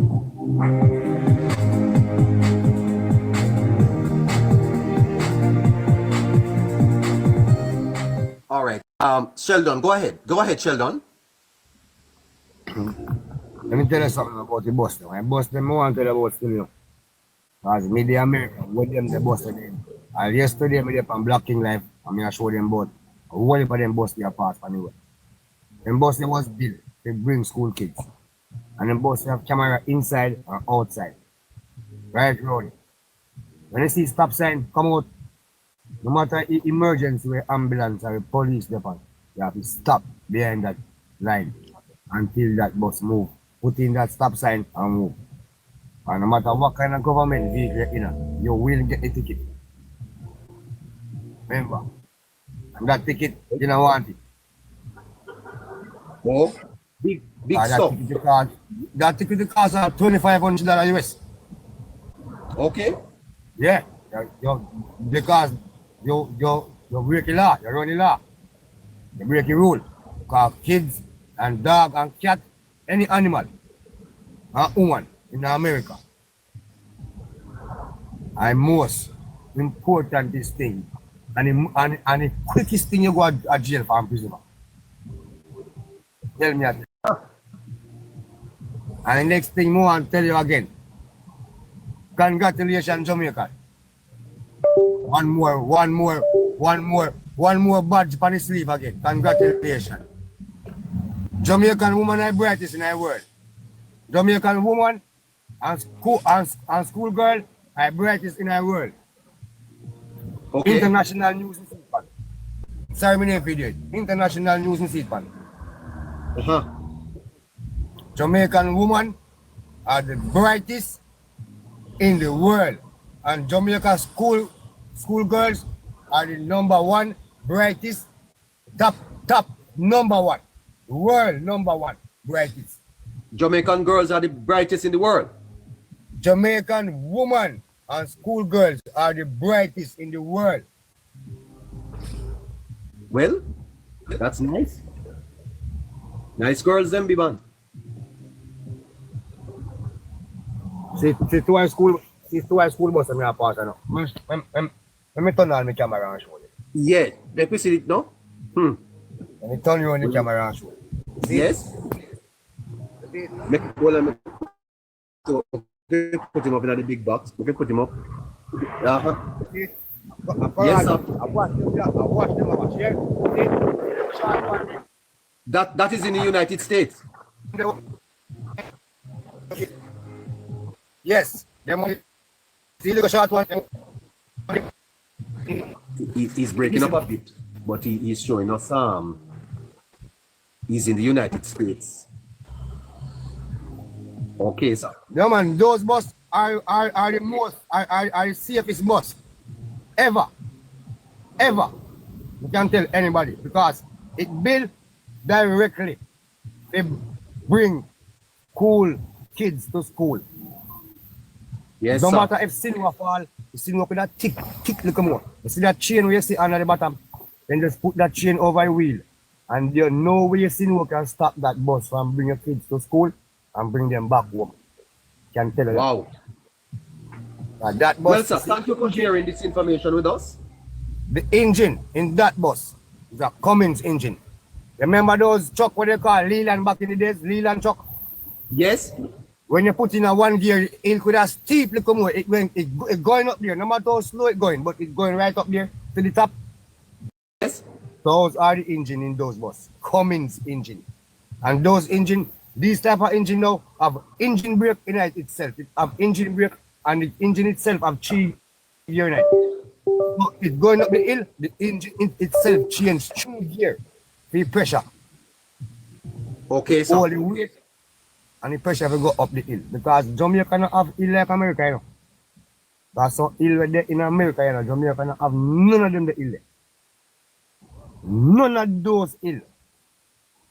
B: All right. Sheldon, go ahead. Go ahead, Sheldon.
G: Let me tell you something about the bus. I bus them, I want to tell you about still. Because me the American, with them the bus them. And yesterday, me there on Black King Life, and me I show them both. What if them bus their pass anyway? Them bus they was built to bring school kids. And them bus they have camera inside or outside. Right road. When you see stop sign, come out. No matter emergency with ambulance or police depot, you have to stop behind that line until that bus move. Put in that stop sign and move. And no matter what kind of government vehicle you know, you will get a ticket. Remember? And that ticket, you don't want it.
B: Oh, big stuff.
G: That ticket costs $2,500 US.
B: Okay.
G: Yeah. Because you break the law, you run the law. You break the rule. Because kids and dog and cat, any animal, and woman in America. And most important this thing, and the quickest thing you go to jail for and prison. Tell me that. And the next thing I want to tell you again. Congratulations, Jamaica. One more badge on the sleeve again. Congratulations. Jamaican woman are brightest in the world. Jamaican woman and school girl are brightest in the world.
B: Okay.
G: International news in Seatpan. Sorry, my name video. International news in Seatpan. Jamaican women are the brightest in the world, and Jamaica school girls are the #1 brightest, top #1, world #1 brightest.
B: Jamaican girls are the brightest in the world.
G: Jamaican women and school girls are the brightest in the world.
B: Well, that's nice. Nice girls, them, Biban.
G: See to our school bus I'm gonna pass now. Let me turn on the camera and show you.
B: Yeah, let me see it now.
G: Let me turn you on the camera and show you. See?
B: Yes. Make so okay, put him up in the big box. We can put him up.
G: See?
B: Yes, sir.
G: I watch them. Yeah?
B: That is in the United States.
G: Yes. See the short one.
B: He's breaking up a bit, but he's showing us he's in the United States. Okay, sir.
G: Yeah, man, those buses are the most are the safest bus ever. You can tell anybody because it built directly. They bring cool kids to school.
B: Yes,
G: no
B: sir.
G: matter if cinema fall, you see up with that tick, look more. You see that chain where you see under the bottom, then just put that chain over the wheel And you know where you see who can stop that bus from bring your kids to school and bring them back home. Can tell you
B: Wow.
G: that bus.
B: Well, sir, thank you for sharing this information with us.
G: The engine in that bus is a Cummins engine. Remember those truck what they call Leland back in the days? Leland truck?
B: Yes.
G: When you put in a one gear, it could have steeply come out. It going up there. No matter how slow it's going, but it's going right up there to the top.
B: Yes.
G: Those are the engine in those buses. Cummins engine. And those engine, these type of engine now have engine brake in it itself. It have engine brake and the engine itself have 3 gear in it. So it's going up the hill, the engine itself change 2 gear. The pressure.
B: Okay, so
G: All the weight and the pressure will go up the hill. Because Jamaica cannot have hill like America, you know. That's so hill there in America, you know. Jamaica cannot have none of them the hill there. None of those hill.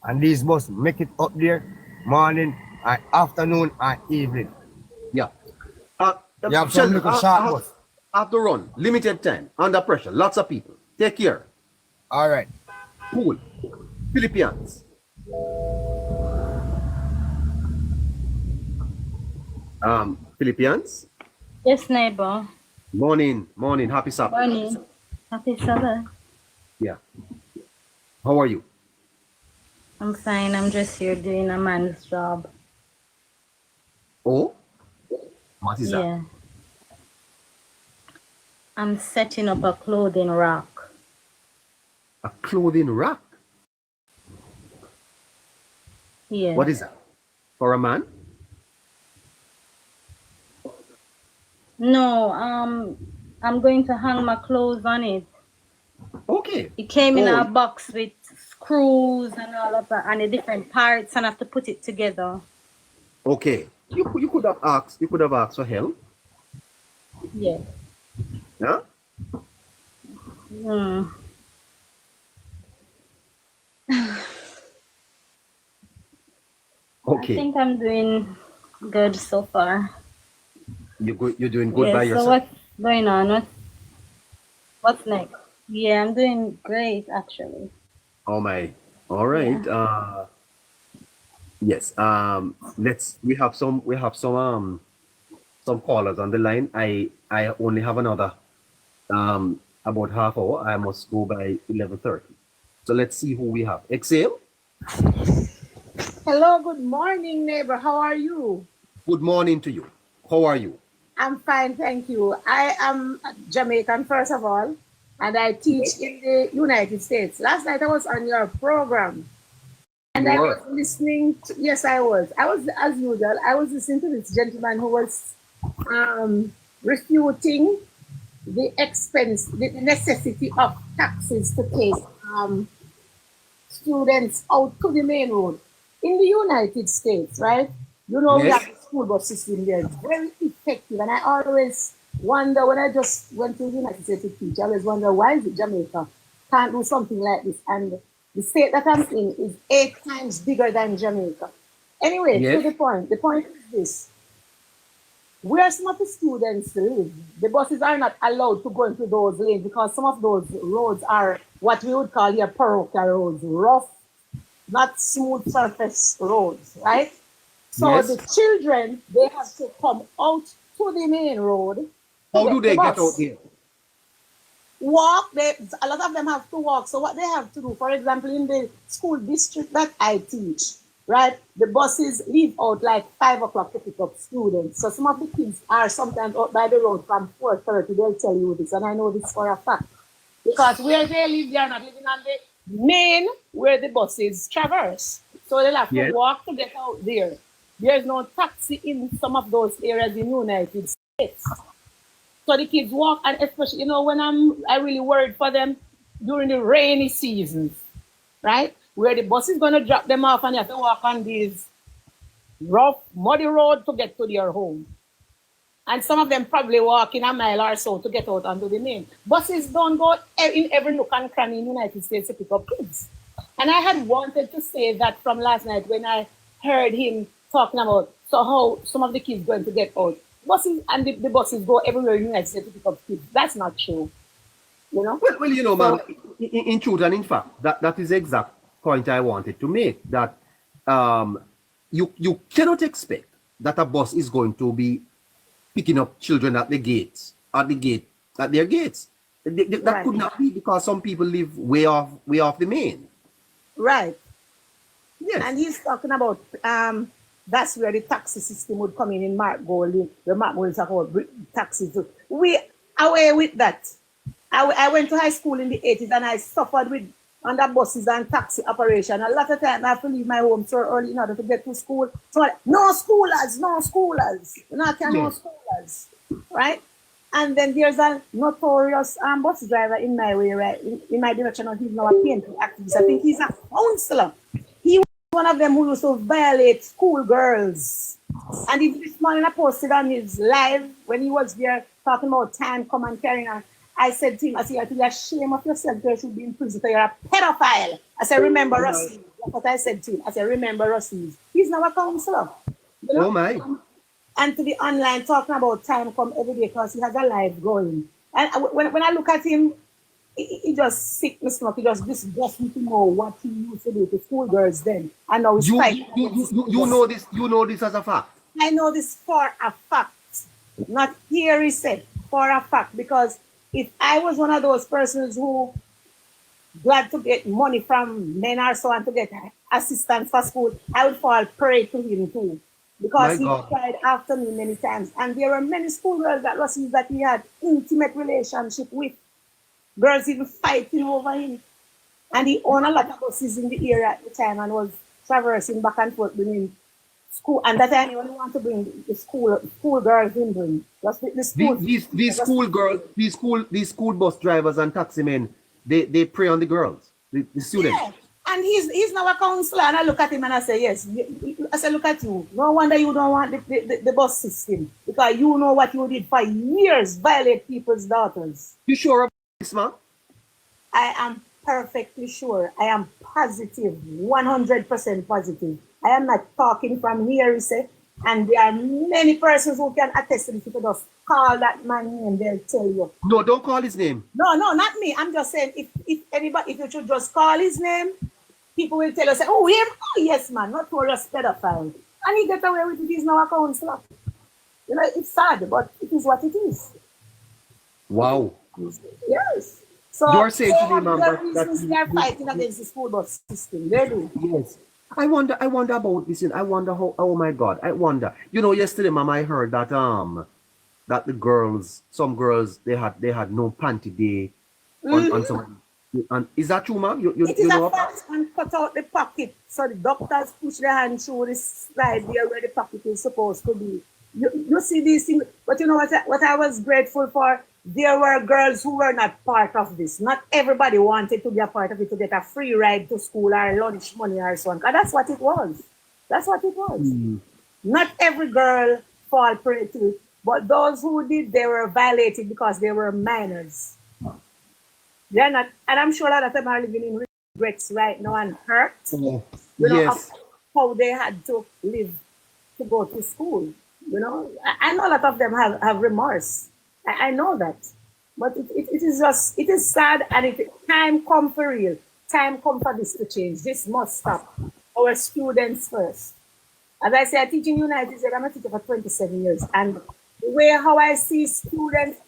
G: And these buses make it up there morning and afternoon and evening.
B: yeah.
G: You have some little short bus.
B: I have to run. Limited time. Under pressure. Lots of people. Take care.
G: All right.
B: Cool. Philippines. Philippines.
H: Yes, neighbor.
B: Morning. Morning. Happy Sabbath.
H: Morning. Happy Sabbath.
B: Yeah. How are you?
H: I'm fine. I'm just here doing a man's job.
B: Oh? What is that?
H: Yeah. I'm setting up a clothing rack.
B: A clothing rack?
H: Yeah.
B: What is that? For a man?
H: No, I'm going to hang my clothes on it.
B: Okay.
H: It came in
B: Oh.
H: a box with screws and all of that and the different parts, and I have to put it together.
B: Okay. You could have asked for help.
H: Yeah.
B: Yeah?
H: Hmm. I
B: Okay.
H: think I'm doing good so far.
B: You're doing good by
H: So
B: yourself.
H: what's going on? What's next? Yeah, I'm doing great actually.
B: Oh my. All right. Yes. We have some callers on the line. I only have another about half hour. I must go by 11:30. So let's see who we have. Exhale.
I: Hello, good morning, neighbor. How are you?
B: Good morning to you. How are you?
I: I'm fine, thank you. I am Jamaican, first of all, and I teach in the United States. Last night I was on your program, and I was listening to, yes, I was, as usual, I was listening to this gentleman who was refuting the expense, the necessity of taxes to take students out to the main road. In the United States, right? You know, we have the school bus system there. It's very effective. And I always wonder, when I just went to the United States to teach, I always wonder, why is it Jamaica can't do something like this? And the state that I'm in is 8 times bigger than Jamaica. Anyway, to the point. The point is this. Where some of the students live, the buses are not allowed to go into those lanes because some of those roads are what we would call here parochial roads, rough, not smooth surface roads, right? So the children, they have to come out to the main road.
B: How do they get out here?
I: Walk. A lot of them have to walk. So what they have to do, for example, in the school district that I teach, right? The buses leave out like 5 o'clock to pick up students. So some of the kids are sometimes out by the road from 4:30. They'll tell you this, and I know this for a fact. Because where they live, they are not living on the main where the buses traverse. So they'll have to walk to get out there. There's no taxi in some of those areas in the United States. So the kids walk, and especially, you know, when I really worried for them during the rainy seasons, right? Where the bus is going to drop them off and they have to walk on these rough, muddy roads to get to their home. And some of them probably walking a mile or so to get out onto the main. Buses don't go in every nook and cranny in the United States to pick up kids. And I had wanted to say that from last night when I heard him talking about how some of the kids going to get out. Buses and the buses go everywhere in the United States to pick up kids. That's not true. You know?
B: Well, you know, man, in truth and in fact, that is exact point I wanted to make, that you cannot expect that a bus is going to be picking up children at their gates. That could not be, because some people live way off the main.
I: Right.
B: Yes.
I: And he's talking about that's where the taxi system would come in Mark Gold. The Mark Gold talk about taxis. We away with that. I went to high school in the 80s and I suffered with under buses and taxi operation. A lot of times I have to leave my home so early in order to get to school. So no schoolers. No schoolers. Right? And then there's a notorious bus driver in my way, right? In my direction, he's now a PNP activist. I think he's a counselor. He was one of them who used to violate schoolgirls. And this morning I posted on his live when he was there talking about time, come and carrying on. I said to him, I said, I think you're ashamed of yourself, you should be in prison, so you're a pedophile. I said, remember Rossi. That's what I said to him. I said, remember Rossi. He's now a counselor. You know?
B: Oh my.
I: And to be online talking about time come every day because he has a life going. And when I look at him, he just sick me stomach. He just disgusts me to know what he used to do to schoolgirls then. And now he's fighting.
B: You know this as a fact.
I: I know this for a fact. Not here he said, for a fact. Because if I was one of those persons who glad to get money from men or so and to get assistance for school, I would fall prey to him too. Because he tried after me many times. And there were many schoolgirls that Russell that he had intimate relationship with. Girls even fighting over him. And he owned a lot of buses in the area at the time and was traversing back and forth bringing school. And that time he only wanted to bring the school girls in bring. Just the school.
B: These school bus drivers and taxi men, they prey on the girls, the students.
I: Yeah. And he's now a counselor, and I look at him and I say, yes. I say, look at you. No wonder you don't want the bus system, because you know what you did for years, violate people's daughters.
B: You sure about this, man?
I: I am perfectly sure. I am positive, 100% positive. I am not talking from here, you say, and there are many persons who can attest to this. If you just call that man name, they'll tell you.
B: No, don't call his name.
I: No, not me. I'm just saying, if you should just call his name, people will tell us, oh, him? Oh, yes, man, notorious pedophile. And he get away with it. He's now a counselor. You know, it's sad, but it is what it is.
B: Wow.
I: Yes. So
B: you're saying to me, man,
I: they are fighting against the school bus system. They do.
B: Yes. I wonder about this. I wonder how. Oh my God. I wonder. You know, yesterday, ma'am, I heard that that the girls, some girls, they had no panty day on some. And is that true, ma'am?
I: It is a fact, and cut out the pocket. So the doctors push their hand through the slide there where the pocket is supposed to be. You see these things, but you know what I was grateful for? There were girls who were not part of this. Not everybody wanted to be a part of it to get a free ride to school or lunch money or so on. That's what it was. That's what it was. Not every girl fall prey to it, but those who did, they were violated because they were minors. They're not, and I'm sure a lot of them are living in regrets right now and hurt. You know,
B: yes.
I: How they had to live to go to school. You know, I know a lot of them have remorse. I know that. But it is sad, and time come for real. Time come for this to change. This must stop. Our students first. As I say, I teach in United States. I'm a teacher for 27 years. And the way how I see students,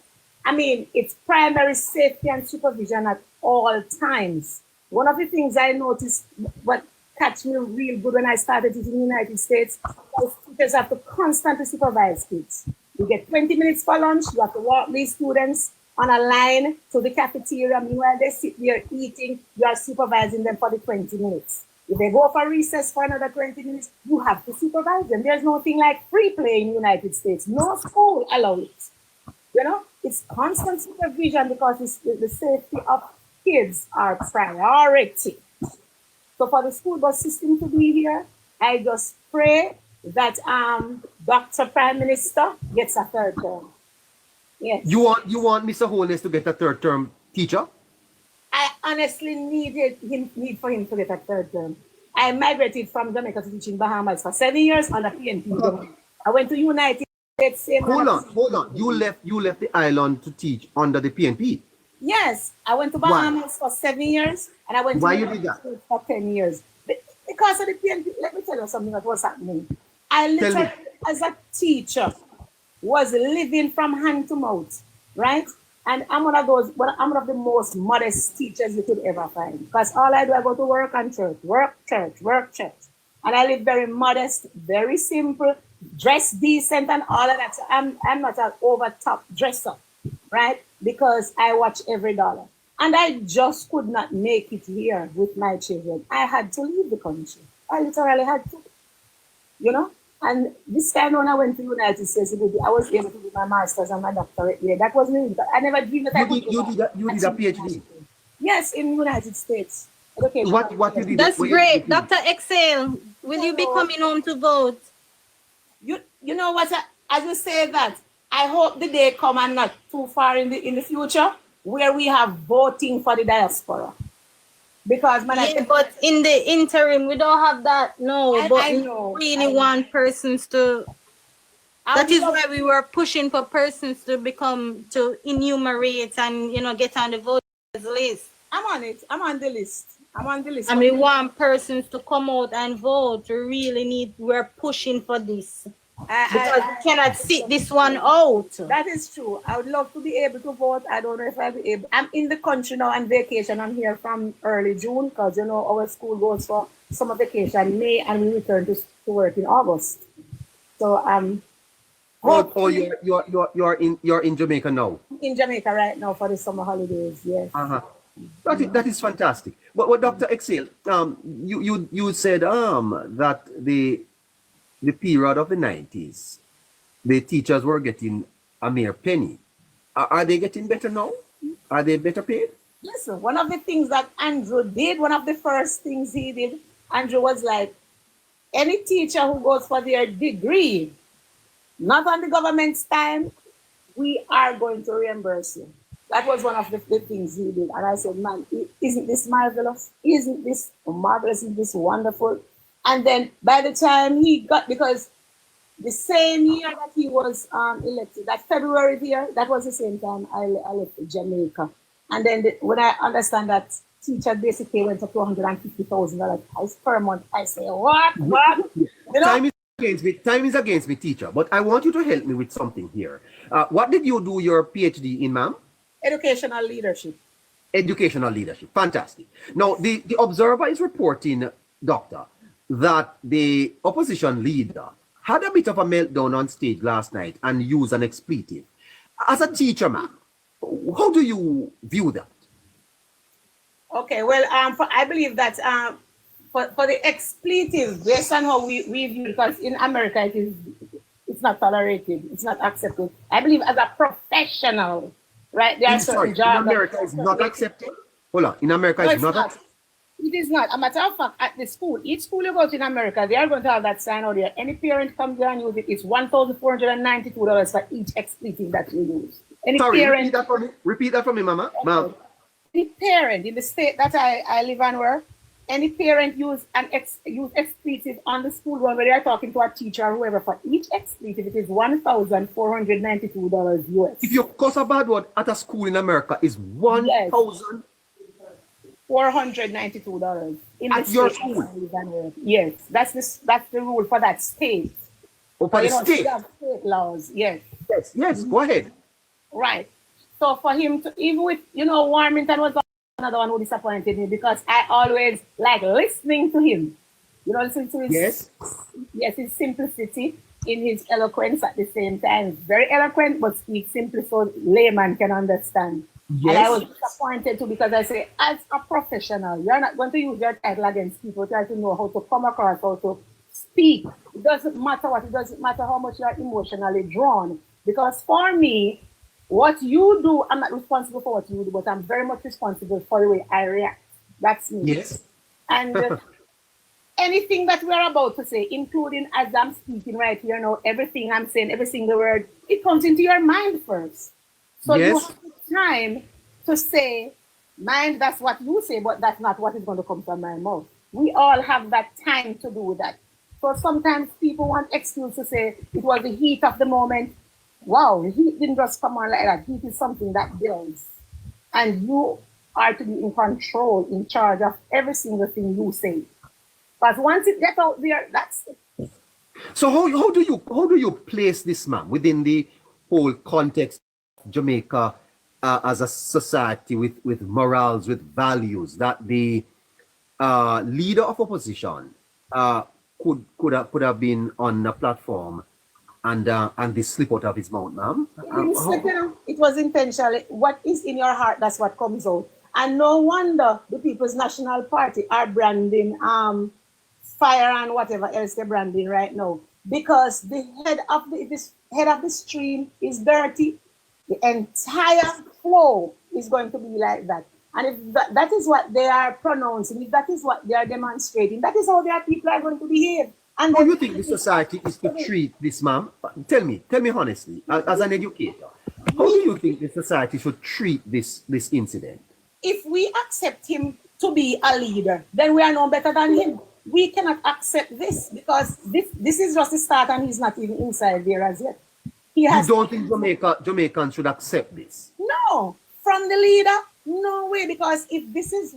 I: I mean, it's primary safety and supervision at all times. One of the things I noticed, what catch me real good when I started teaching in the United States, was teachers have to constantly supervise kids. You get 20 minutes for lunch, you have to walk these students on a line to the cafeteria. Meanwhile, they sit there eating, you are supervising them for the 20 minutes. If they go for recess for another 20 minutes, you have to supervise them. There's nothing like free play in the United States. No school allows it. You know, it's constant supervision because the safety of kids are priority. So for the school bus system to be here, I just pray that Dr. Prime Minister gets a third term. Yes.
B: You want Mr. Holness to get a third term teacher?
I: I honestly need for him to get a third term. I migrated from Jamaica to teach in Bahamas for 7 years on the PNP. I went to United States.
B: Hold on. You left the island to teach under the PNP.
I: Yes, I went to
B: Why?
I: Bahamas for 7 years, and I went
B: Why
I: to
B: you did that?
I: for 10 years. Because of the PNP, let me tell you something that was happening. I
B: Tell
I: literally,
B: me.
I: as a teacher, was living from hand to mouth, right? And I'm one of those, I'm one of the most modest teachers you could ever find. Because all I do, I go to work and church, work, church, work, church. And I live very modest, very simple, dress decent and all of that. So I'm not an over top dresser, right? Because I watch every dollar. And I just could not make it here with my children. I had to leave the country. I literally had to, you know? And this time when I went to the United States, I was able to do my master's and my doctorate here. That was me. I never dreamed that I would
B: You did a PhD.
I: Yes, in the United States. Education.
B: What you did?
H: That's
B: what
H: great.
B: you did?
H: Dr. Excel, will you be coming home to vote?
I: You know what? As you say that, I hope the day come and not too far in the future where we have voting for the diaspora. Because
H: but in the interim, we don't have that. No, but we really want persons to. That is why we were pushing for persons to enumerate and get on the voters list.
I: I'm on it. I'm on the list.
H: And we want persons to come out and vote. We're pushing for this. Because we cannot sit this one out.
I: That is true. I would love to be able to vote. I don't know if I'll be able. I'm in the country now on vacation. I'm here from early June because our school goes for summer vacation May and we return to work in August. So
B: you're in Jamaica now.
I: In Jamaica right now for the summer holidays. Yes.
B: That is fantastic. But Dr. Excel, you said that the period of the 90s, the teachers were getting a mere penny. Are they getting better now? Are they better paid?
I: Listen, one of the things that Andrew did, one of the first things he did, Andrew was like, any teacher who goes for their degree, not on the government's time, we are going to reimburse you. That was one of the things he did. And I said, man, isn't this marvelous? Isn't this marvelous? Isn't this wonderful? And then by the time he got, because the same year that he was elected, that February year, that was the same time I left Jamaica. And then when I understand that teacher basically went up to $150,000 per month, I say, what?
B: Time is against me, teacher. But I want you to help me with something here. What did you do your PhD in, ma'am?
I: Educational leadership.
B: Educational leadership. Fantastic. Now, the Observer is reporting, Doctor, that the opposition leader had a bit of a meltdown on stage last night and used an expletive. As a teacher, ma'am, how do you view that?
I: Okay, well, I believe that for the expletive, based on how we view, because in America it's not tolerated, it's not accepted. I believe as a professional, right? There are certain jobs.
B: In America is not accepted. Hold on, in America it's not accepted.
I: It is not. A matter of fact, at the school, each school you go to in America, they are going to have that sign out there. Any parent comes there and use it, it's $1,492 for each expletive that you use.
B: Repeat that for me, Mama. Okay. Ma'am.
I: Any parent in the state that I live and work, any parent use expletive on the school run where they are talking to a teacher or whoever, for each expletive, it is $1,492 US.
B: If you cuss a bad word at a school in America, is $1,492
I: in
B: at your school.
I: Yes, that's the rule for that state.
B: Oh, for the state.
I: State laws, yes.
B: Yes, go ahead.
I: Right. So for him to, even with, Warmington was another one who disappointed me because I always like listening to him. Listen to his his simplicity in his eloquence at the same time. Very eloquent, but speaks simply so layman can understand. Yes. And I was disappointed too because I say, as a professional, you're not going to use your title against people, try to know how to come across, how to speak. It doesn't matter what, it doesn't matter how much you're emotionally drawn. Because for me, what you do, I'm not responsible for what you do, but I'm very much responsible for the way I react. That's me.
B: Yes.
I: And anything that we're about to say, including as I'm speaking right here now, everything I'm saying, every single word, it comes into your mind first. So you have time to say, mind, that's what you say, but that's not what is going to come from my mouth. We all have that time to do that. So sometimes people want excuse to say it was the heat of the moment. Wow, the heat didn't just come on like that. Heat is something that builds. and you are to be in control, in charge of every single thing you say. But once it gets out there, that's it.
B: So how do you place this, man, within the whole context of Jamaica as a society with morals, with values, that the leader of opposition could have been on a platform and this slip out of his mouth, ma'am?
I: It was intentional. What is in your heart, that's what comes out. And no wonder the People's National Party are branding fire and whatever else they're branding right now. Because the head of the stream is dirty. The entire flow is going to be like that. And if that is what they are pronouncing, if that is what they are demonstrating, that is how their people are going to behave. And
B: how do you think the society is to treat this, ma'am? Tell me honestly, as an educator, how do you think the society should treat this incident?
I: If we accept him to be a leader, then we are no better than him. We cannot accept this because this is just the start and he's not even inside there as yet. You
B: don't think Jamaicans should accept this?
I: No, from the leader, no way. Because if this is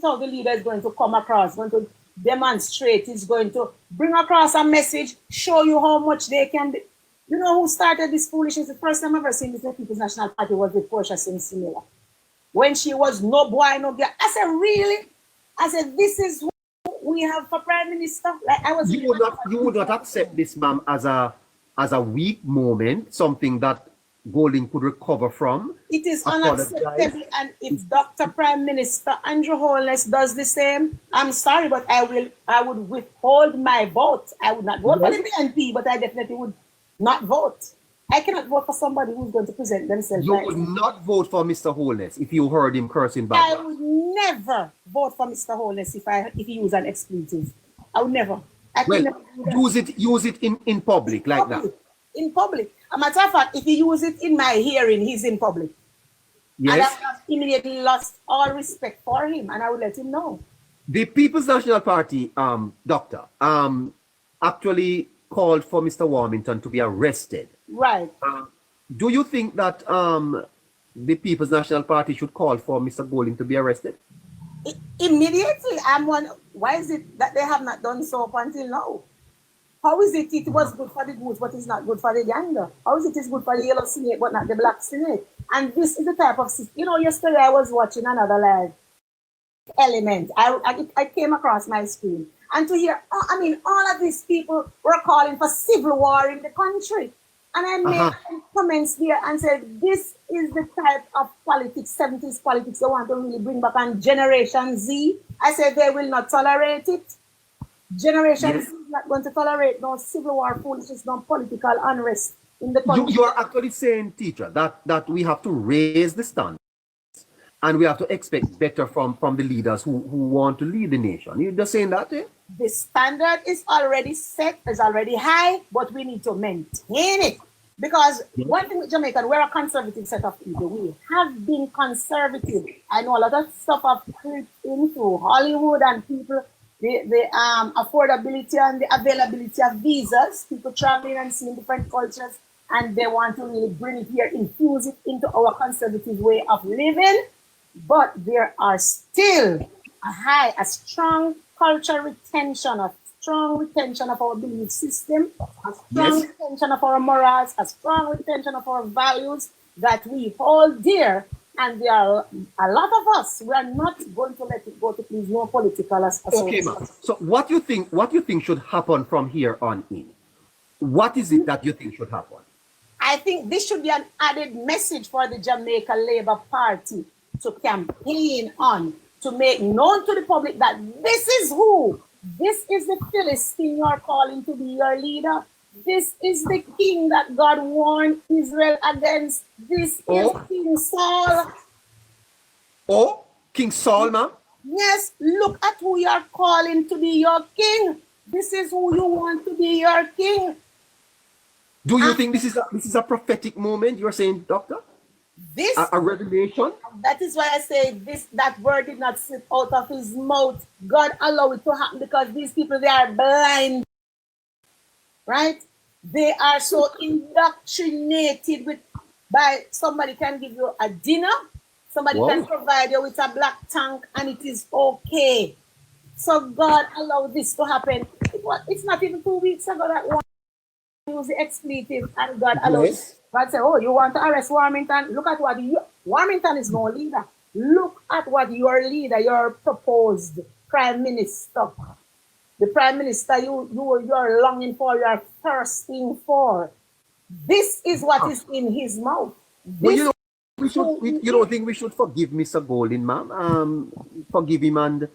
I: how the leader is going to come across, going to demonstrate, is going to bring across a message, show you how much they can be. You know who started this foolishness? The first time I've ever seen this in the People's National Party was with Portia Simsimila. When she was no boy, no girl. I said, really? I said, this is who we have for Prime Minister? Like I was.
B: You would not accept this, ma'am, as a weak moment, something that Golding could recover from.
I: It is unacceptable, and if Dr. Prime Minister Andrew Holness does the same, I'm sorry, but I would withhold my vote. I would not vote for the PNP, but I definitely would not vote. I cannot vote for somebody who's going to present themselves.
B: You would not vote for Mr. Holness if you heard him cursing back.
I: I would never vote for Mr. Holness if he used an expletive. I would never.
B: Use it in public like that.
I: In public. A matter of fact, if he use it in my hearing, he's in public.
B: Yes.
I: And I have immediately lost all respect for him, and I would let him know.
B: The People's National Party, doctor, actually called for Mr. Warmington to be arrested.
I: Right.
B: Do you think that the People's National Party should call for Mr. Golding to be arrested?
I: Immediately. Why is it that they have not done so up until now? How is it was good for the goose, but it's not good for the gander? How is it good for the yellow snake, but not the black snake? And this is the type of system. You know, yesterday I was watching another live element. I came across my screen. And to hear, all of these people were calling for civil war in the country. And I made comments there and said, this is the type of politics, 70s politics they want to really bring back on Generation Z. I said they will not tolerate it. Generation Z is not going to tolerate no civil war foolishness, no political unrest in the country.
B: You are actually saying, teacher, that we have to raise the standards and we have to expect better from the leaders who want to lead the nation. You're just saying that, eh?
I: The standard is already set, is already high, but we need to maintain it. Because one thing with Jamaica, we're a conservative set of people. We have been conservative. I know a lot of stuff have crept into Hollywood and people, the affordability and the availability of visas, people traveling and seeing different cultures, and they want to really bring it here, infuse it into our conservative way of living. But there are still a strong cultural retention, a strong retention of our belief system, a strong retention of our morals, a strong retention of our values that we hold dear. And there are a lot of us, we are not going to let it go to please no political association.
B: Okay, ma'am. So what you think should happen from here on in? What is it that you think should happen?
I: I think this should be an added message for the Jamaica Labour Party to campaign on, to make known to the public that this is who, this is the Philistine you are calling to be your leader. This is the king that God warned Israel against. This is King Saul.
B: Oh, King Saul, ma'am?
I: Yes, look at who you are calling to be your king. This is who you want to be your king.
B: Do you think this is a prophetic moment? You're saying, doctor?
I: This
B: a revelation?
I: That is why I say that word did not slip out of his mouth. God allowed it to happen because these people, they are blind. Right? They are so indoctrinated by somebody can give you a dinner Somebody can provide you with a black tank and it is okay. So God allowed this to happen. It's not even 2 weeks ago that one used the expletive and God allowed it. God said, oh, you want to arrest Warmington? Look at what Warmington is no leader. Look at what your leader, your proposed prime minister, the prime minister you're longing for, you're thirsting for. This is what is in his mouth.
B: Well, you don't think we should forgive Mr. Golden, ma'am? Forgive him and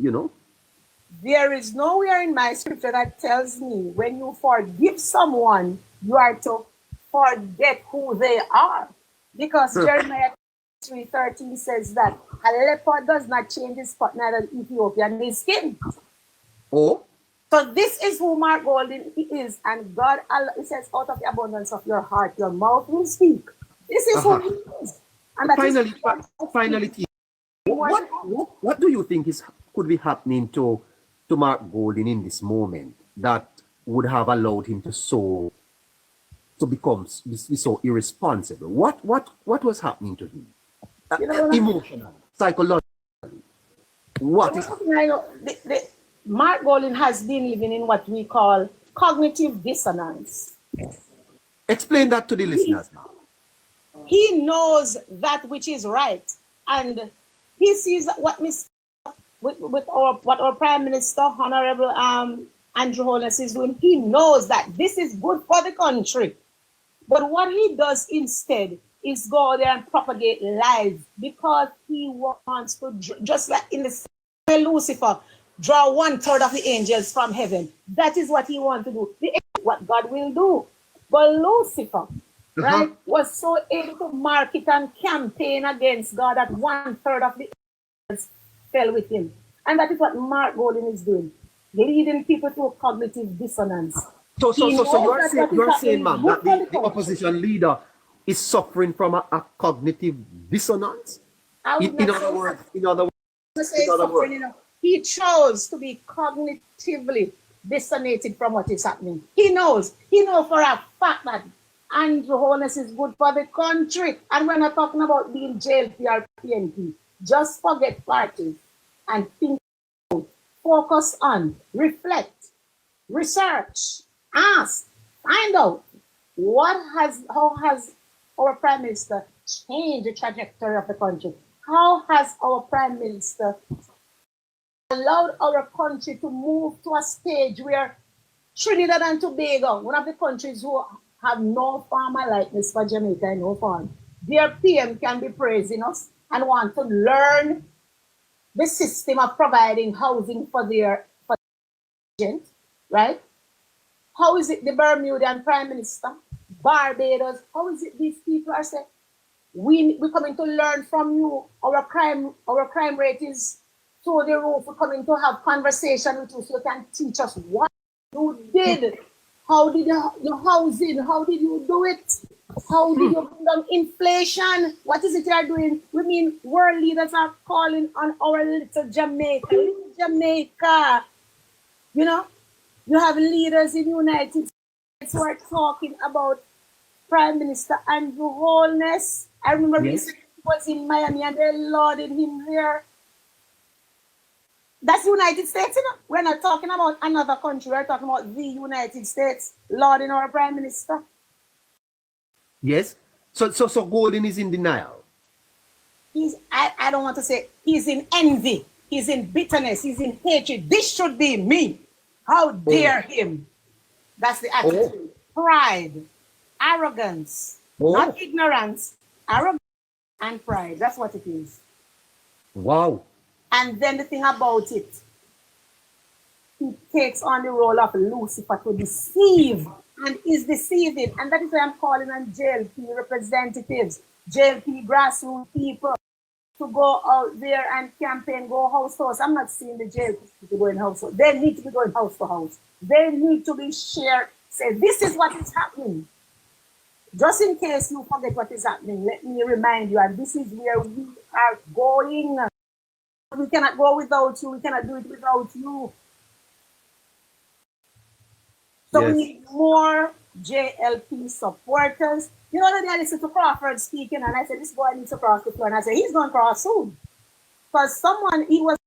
B: you know.
I: There is nowhere in my scripture that tells me when you forgive someone, you are to forget who they are. Because Jeremiah 3:13 says that a leopard does not change his spot, neither Ethiopian his skin.
B: Oh.
I: So this is who Mark Golden is, and God, it says, out of the abundance of your heart, your mouth will speak. This is who he is. And
B: finally, what do you think could be happening to Mark Golden in this moment that would have allowed him to become so irresponsible? What was happening to him? Emotional, psychological. What is
I: Mark Golden has been living in what we call cognitive dissonance.
B: Explain that to the listeners now.
I: He knows that which is right, and he sees what our Prime Minister, Honorable Andrew Holness, is doing. He knows that this is good for the country. But what he does instead is go there and propagate lies, because he wants to, just like in the same Lucifer, draw 1/3 of the angels from heaven. That is what he wants to do. What God will do. But Lucifer, right, was so able to market and campaign against God that 1/3 of the angels fell with him. And that is what Mark Golden is doing, leading people to cognitive dissonance.
B: So you're saying, ma'am, that the opposition leader is suffering from a cognitive dissonance? In other words,
I: he chose to be cognitively dissonated from what is happening. He knows for a fact that Andrew Holness is good for the country. And we're not talking about being jailed or PNP. Just forget parties and think, focus on, reflect, research, ask, find out how has our Prime Minister changed the trajectory of the country? How has our Prime Minister allowed our country to move to a stage where Trinidad and Tobago, one of the countries who have no farmer likeness for Jamaica, no farm, their PM can be praising us and want to learn the system of providing housing for their agent, right? How is it the Bermudian Prime Minister, Barbados, how is it these people are saying, we're coming to learn from you, our crime rate is through the roof, we're coming to have conversation with you so you can teach us what you did. How did your housing, how did you do it? How did you bring down inflation? What is it you're doing? We mean world leaders are calling on our little Jamaica. Little Jamaica. You know, you have leaders in the United States who are talking about Prime Minister Andrew Holness. I remember recently he was in Miami and they lauded him there. That's the United States, you know. We're not talking about another country. We're talking about the United States lauding our Prime Minister.
B: Yes. So Golden is in denial.
I: I don't want to say he's in envy. He's in bitterness. He's in hatred. This should be me. How dare him? That's the attitude. Pride, arrogance, not ignorance, arrogance and pride. That's what it is.
B: Wow.
I: And then the thing about it, he takes on the role of Lucifer to deceive and is deceiving. And that is why I'm calling on JLP representatives, JLP grassroots people to go out there and campaign, go house to house. I'm not seeing the JLP people going house to house. They need to be going house to house. They need to be shared. Say, this is what is happening. Just in case you forget what is happening, let me remind you, and this is where we are going. We cannot go without you. We cannot do it without you. So we need more JLP supporters. You know, the day I listened to Crawford speaking, and I said, this boy needs to cross the floor. And I said, he's going to cross soon. Because he was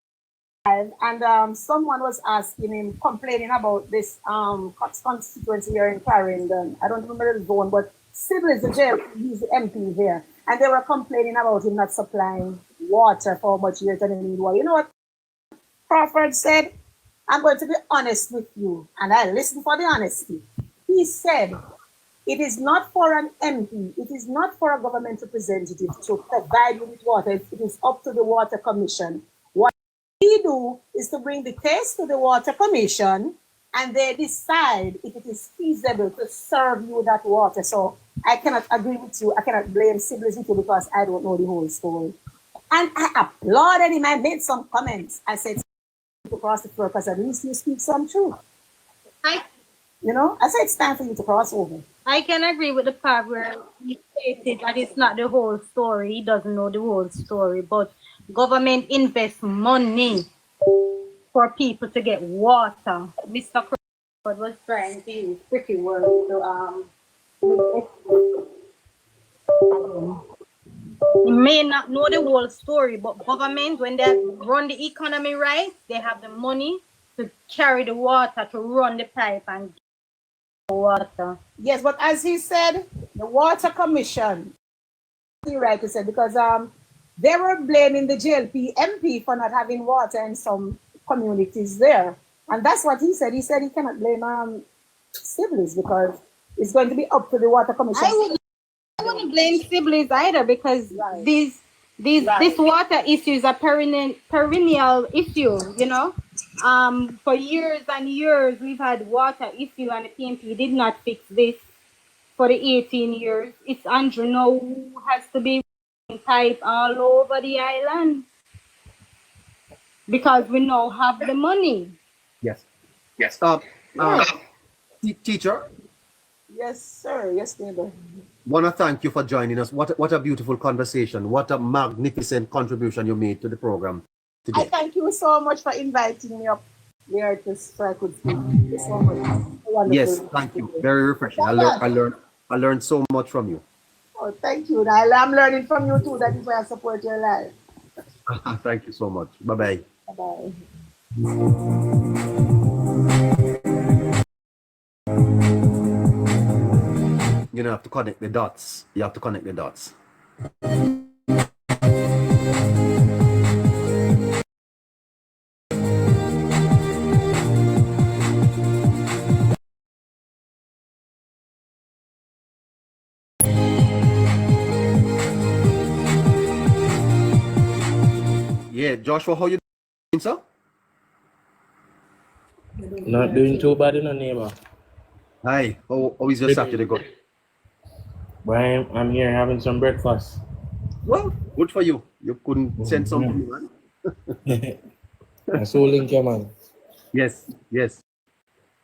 I: live, and someone was asking him, complaining about this constituency here in Clarendon. I don't remember the zone, but Sybil is the JLP, he's the MP there. And they were complaining about him not supplying water for how much years and they need water. You know what Crawford said? I'm going to be honest with you, and I listen for the honesty. He said, it is not for an MP, it is not for a government representative to provide you with water. It is up to the Water Commission. What we do is to bring the case to the Water Commission, and they decide if it is feasible to serve you that water. So I cannot agree with you. I cannot blame siblings with you because I don't know the whole story. And I applauded him. I made some comments. I said, to cross the floor because at least you speak some truth. I said it's time for you to cross over.
H: I can agree with the part where he stated that it's not the whole story. He doesn't know the whole story, but government invests money for people to get water. Mr. Crawford was trying to use pretty words to you may not know the whole story, but government, when they run the economy right, they have the money to carry the water, to run the pipe and get the water.
I: Yes, but as he said, the Water Commission, you're right to say, because they were blaming the JLP MP for not having water in some communities there. And that's what he said. He said he cannot blame siblings because it's going to be up to the Water Commission.
H: I wouldn't blame siblings either because this water issue is a perennial issue, you know. For years and years we've had water issue and the PMP did not fix this for the 18 years. It's Andrew now who has to be pipe all over the island because we now have the money.
B: Yes. Teacher.
I: Yes, sir. Yes, neighbor.
B: Want to thank you for joining us. What a beautiful conversation. What a magnificent contribution you made to the program today.
I: I thank you so much for inviting me up there so I could speak. Thank you so much. Wonderful.
B: Yes, thank you. Very refreshing. I learned so much from you.
I: Oh, thank you. I'm learning from you too. That is why I support your life.
B: Thank you so much. Bye-bye.
I: Bye-bye.
B: You have to connect the dots. You have to connect the dots. Yeah, Joshua, how you doing, sir?
J: Not doing too bad in a neighbor.
B: Hi, how is your Saturday going?
J: Well, I'm here having some breakfast.
B: Well, good for you. You couldn't send something, man.
J: I saw link here, man.
B: Yes.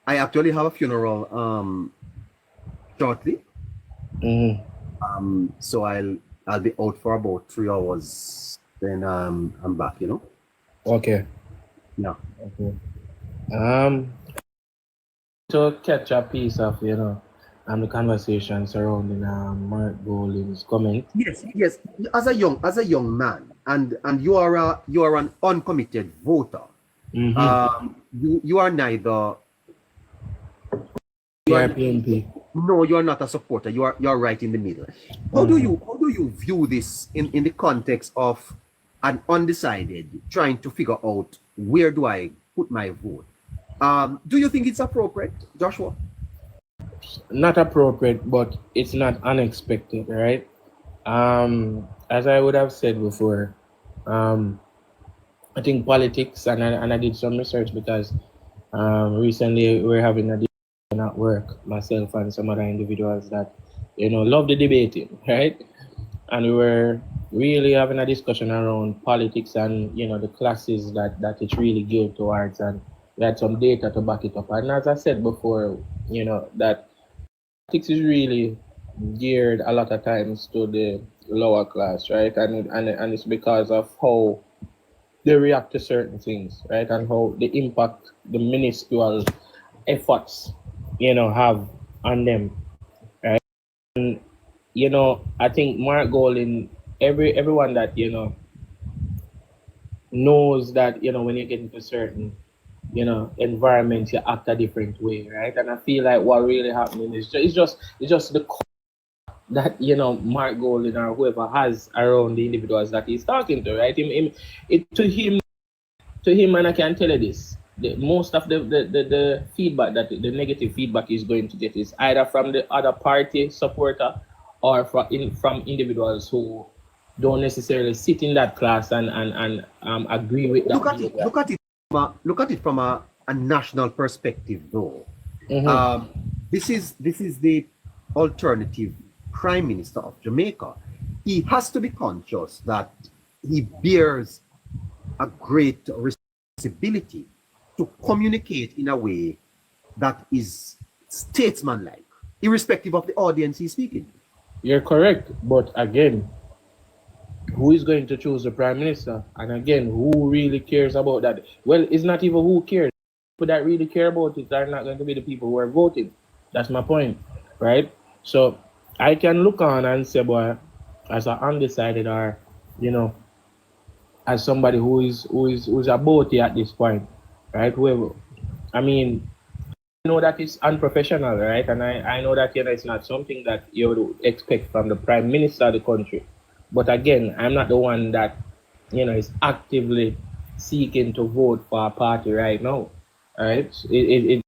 B: I actually have a funeral shortly. So I'll be out for about 3 hours. Then I'm back, you know.
J: Okay.
B: Yeah.
J: Okay. To catch a piece of, the conversation surrounding Mark Golding's comment.
B: Yes. As a young man, and you are an uncommitted voter. You are neither.
J: PNP.
B: No, you are not a supporter. You are right in the middle. How do you view this in the context of an undecided trying to figure out where do I put my vote? Do you think it's appropriate, Joshua?
J: Not appropriate, but it's not unexpected, right? As I would have said before, I think politics, and I did some research because recently we're having a discussion at work, myself and some other individuals that, love the debating, right? And we were really having a discussion around politics and, the classes that it's really geared towards, and we had some data to back it up. And as I said before, that politics is really geared a lot of times to the lower class, right? And it's because of how they react to certain things, right? And how the impact, the minuscule efforts, have on them, right? And you know, I think Mark Golding, everyone that knows that when you get into certain environments, you act a different way, right? And I feel like what really happening is it's just the that Mark Golding or whoever has around the individuals that he's talking to, right? To him, and I can tell you this: most of the feedback that the negative feedback is going to get is either from the other party supporter or from individuals who don't necessarily sit in that class and agree with that.
B: Look at it from a national perspective, though.
J: Mm-hmm.
B: This is the alternative Prime Minister of Jamaica. He has to be conscious that he bears a great responsibility to communicate in a way that is statesmanlike, irrespective of the audience he's speaking.
J: You're correct, but again, who is going to choose the Prime Minister? And again, who really cares about that? Well, it's not even who cares. People that really care about it are not going to be the people who are voting. That's my point, right? So I can look on and say, boy, as an undecided or, as somebody who's about it at this point, right? Whoever, I mean, I know that it's unprofessional, right? And I know that it's not something that you would expect from the Prime Minister of the country. But again, I'm not the one that is actively seeking to vote for a party right now. All right, it's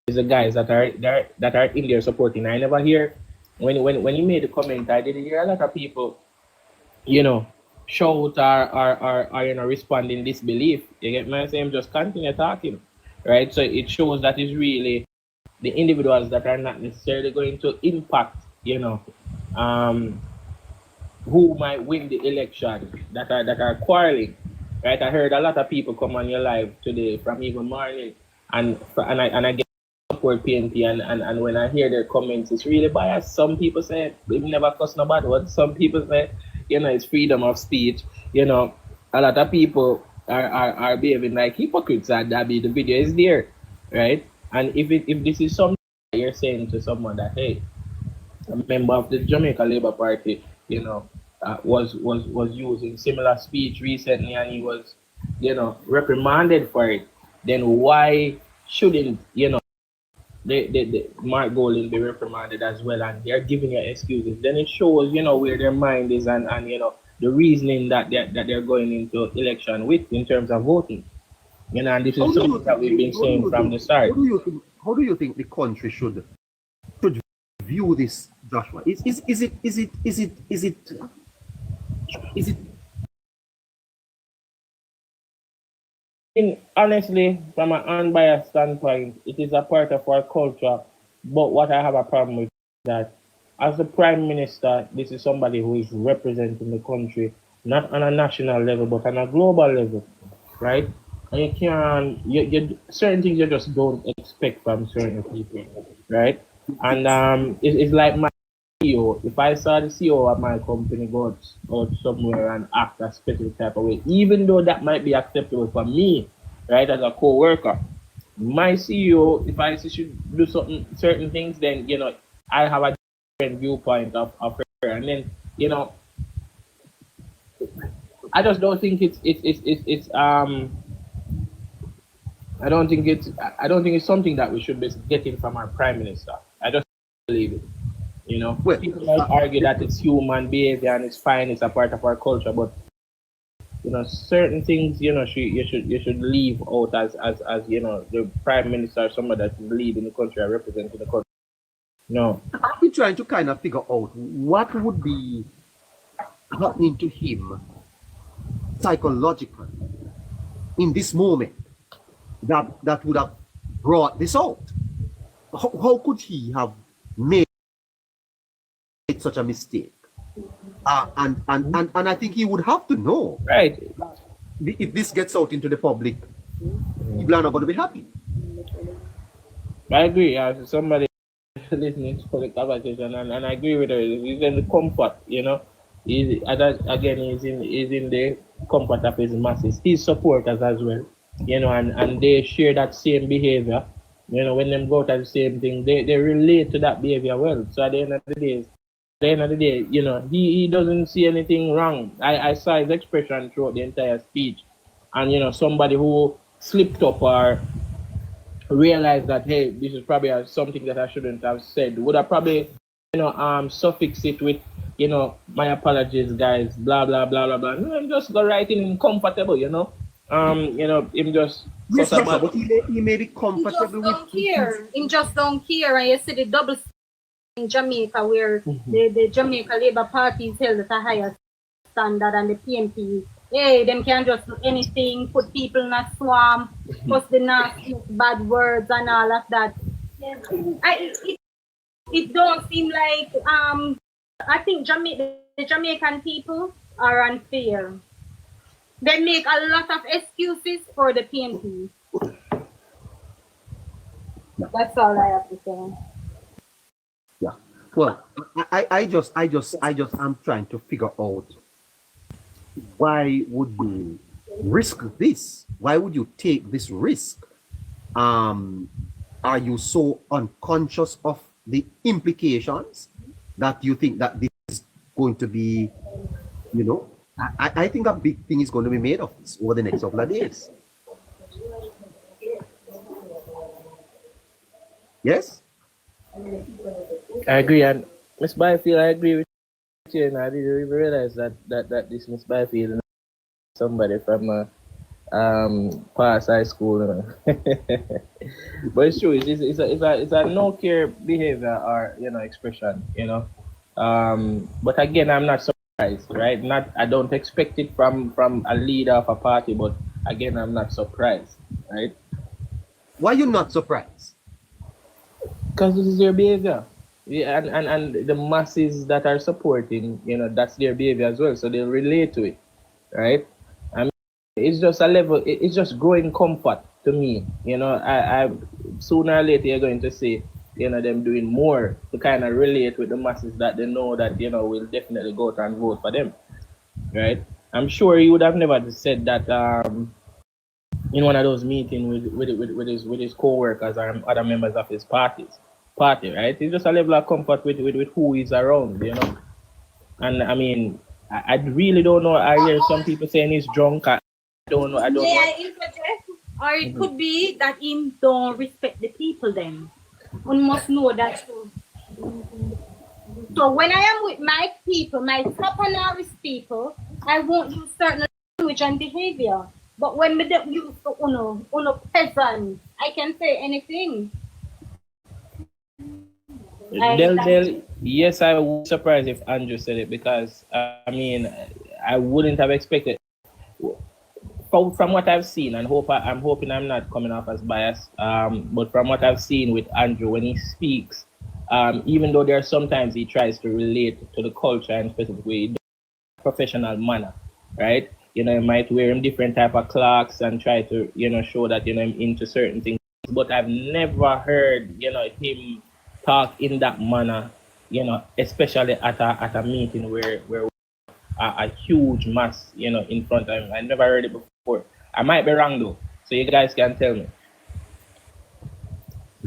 J: the guys that are in there supporting. I never hear when you made the comment. I didn't hear a lot of people, shout or respond in disbelief. You get my saying? Just continue talking, right? So it shows that it's really the individuals that are not necessarily going to impact, who might win the election that are quarreling, right? I heard a lot of people come on your live today from even morning, and I get support PNP, and when I hear their comments, it's really biased. Some people say we never cuss nobody. What some people say, it's freedom of speech. A lot of people are behaving like hypocrites, and that the video is there, right? And if this is something that you're saying to someone that, hey, a member of the Jamaica Labour Party, was using similar speech recently, and he was, reprimanded for it, then why shouldn't, the Mark Golding be reprimanded as well? And they're giving you excuses. Then it shows, where their mind is and the reasoning that they're going into election with in terms of voting. And this is something that we've been saying from the start.
B: How do you think the country should view this, Joshua? Is it
J: honestly, from an unbiased standpoint, it is a part of our culture. But what I have a problem with is that as the Prime Minister, this is somebody who is representing the country, not on a national level, but on a global level, right? And you can't, certain things you just don't expect from certain people, right? And it's like my CEO. If I saw the CEO of my company go out somewhere and act a specific type of way, even though that might be acceptable for me, right, as a co-worker, my CEO, if I should do certain things, then I have a different viewpoint of her, and then I just don't think it's I don't think it's something that we should be getting from our Prime Minister. I just believe it. People might argue that it's human behavior and it's fine, it's a part of our culture, but certain things you should leave out as the Prime Minister or somebody that's leading the country or representing the country. No.
B: I've been trying to kind of figure out what would be happening to him psychologically in this moment that would have brought this out. How could he have made such a mistake? And I think he would have to know,
J: right?
B: If this gets out into the public, people are not going to be happy.
J: I agree. As somebody listening to the conversation, and I agree with her. He's in the comfort, He's in the comfort of his masses, his supporters as well, and they share that same behavior, You know, when them go out at the same thing, they relate to that behavior well. So at the end of the day, you know, he doesn't see anything wrong. I saw his expression throughout the entire speech. And, you know, somebody who slipped up or realized that, hey, this is probably something that I shouldn't have said, would have probably, you know, suffix it with, you know, my apologies, guys, blah, blah, blah, blah, blah. No, I'm just go right in comfortable, you know. You know, him just...
B: Yes, but he made it comfortable with...
H: Him just don't care. And you see the double in Jamaica where the Jamaica Labour Party is held at a higher standard and the PNP, hey, them can just do anything, put people in a swamp, post the nasty bad words and all of that. It don't seem like I think the Jamaican people are unfair. They make a lot of excuses for the PNP. That's all I have to say.
B: Yeah. Well, I'm trying to figure out why would you risk this? Why would you take this risk? Are you so unconscious of the implications that you think that this is going to be, you know, I think a big thing is going to be made of this over the next couple of days. Yes?
J: I agree, and Miss Byfield, I agree with you, and I didn't even realize that this Miss Byfield is somebody from past high school, you know. But it's true. It's a no care behavior or, you know, expression, you know. But again, I'm not surprised, right? I don't expect it from a leader of a party, but again, I'm not surprised, right?
B: Why are you not surprised?
J: Because this is their behavior. Yeah, and the masses that are supporting, you know, that's their behavior as well. So they'll relate to it, right? I mean, it's just a level, it's just growing comfort to me. You know, I sooner or later you're going to see, you know, them doing more to kind of relate with the masses that they know that, you know, will definitely go out and vote for them, right? I'm sure he would have never said that in one of those meetings with his co-workers or other members of his party, right? It's just a level of comfort with who is around, you know. And I mean, I really don't know. I hear some people saying he's drunk. I don't know.
H: Or it could be that him don't respect the people then. One must know that too. So when I am with my people, my Sapanaris people, I won't use certain language and behavior. But when we don't use uno peasant, I can say anything.
J: Yes, I would be surprised if Andrew said it, because I mean, I wouldn't have expected. From what I've seen, and I'm hoping I'm not coming off as biased, but from what I've seen with Andrew when he speaks, even though there are sometimes he tries to relate to the culture in a specific way, in a professional manner, right? You know, he might wear him different type of clocks and try to, you know, show that, you know, I'm into certain things. But I've never heard, you know, him talk in that manner, you know, especially at a meeting where a huge mass, you know, in front of him. I never heard it before. I might be wrong though, so you guys can tell me.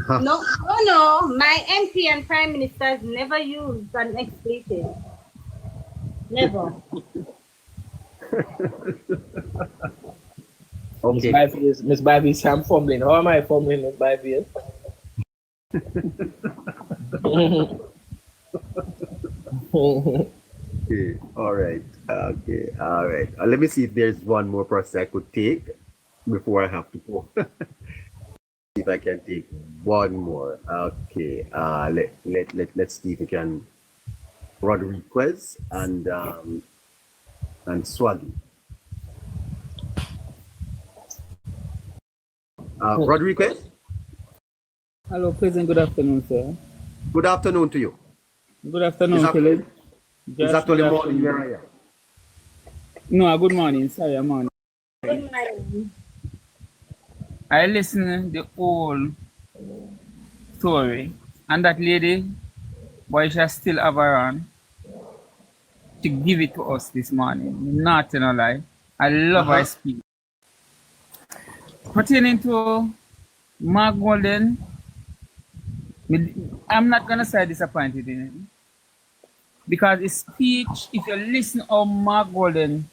H: No. My MP and Prime Minister has never used an expletive. Never.
B: Okay.
J: Miss Byfield, I'm fumbling. How am I fumbling, Miss Byfield?
B: Okay. All right. Okay. All right. Let me see if there's one more process I could take before I have to go. See if I can take one more. Okay. Let's see if we can. Rodriguez and Swaggy. Rodriguez?
K: Hello, President. Good afternoon, sir.
B: Good afternoon to you.
K: Good afternoon, Philip.
B: It's actually morning where I am.
K: No, good morning. Sorry, morning.
H: Good morning.
K: I listened to the whole story, and that lady, boy, she still have her on to give it to us this morning. Not to no lie. I love her speech. Pertaining to Mark Golden I'm not gonna say disappointed in him. Because his speech, if you listen how Mark Golden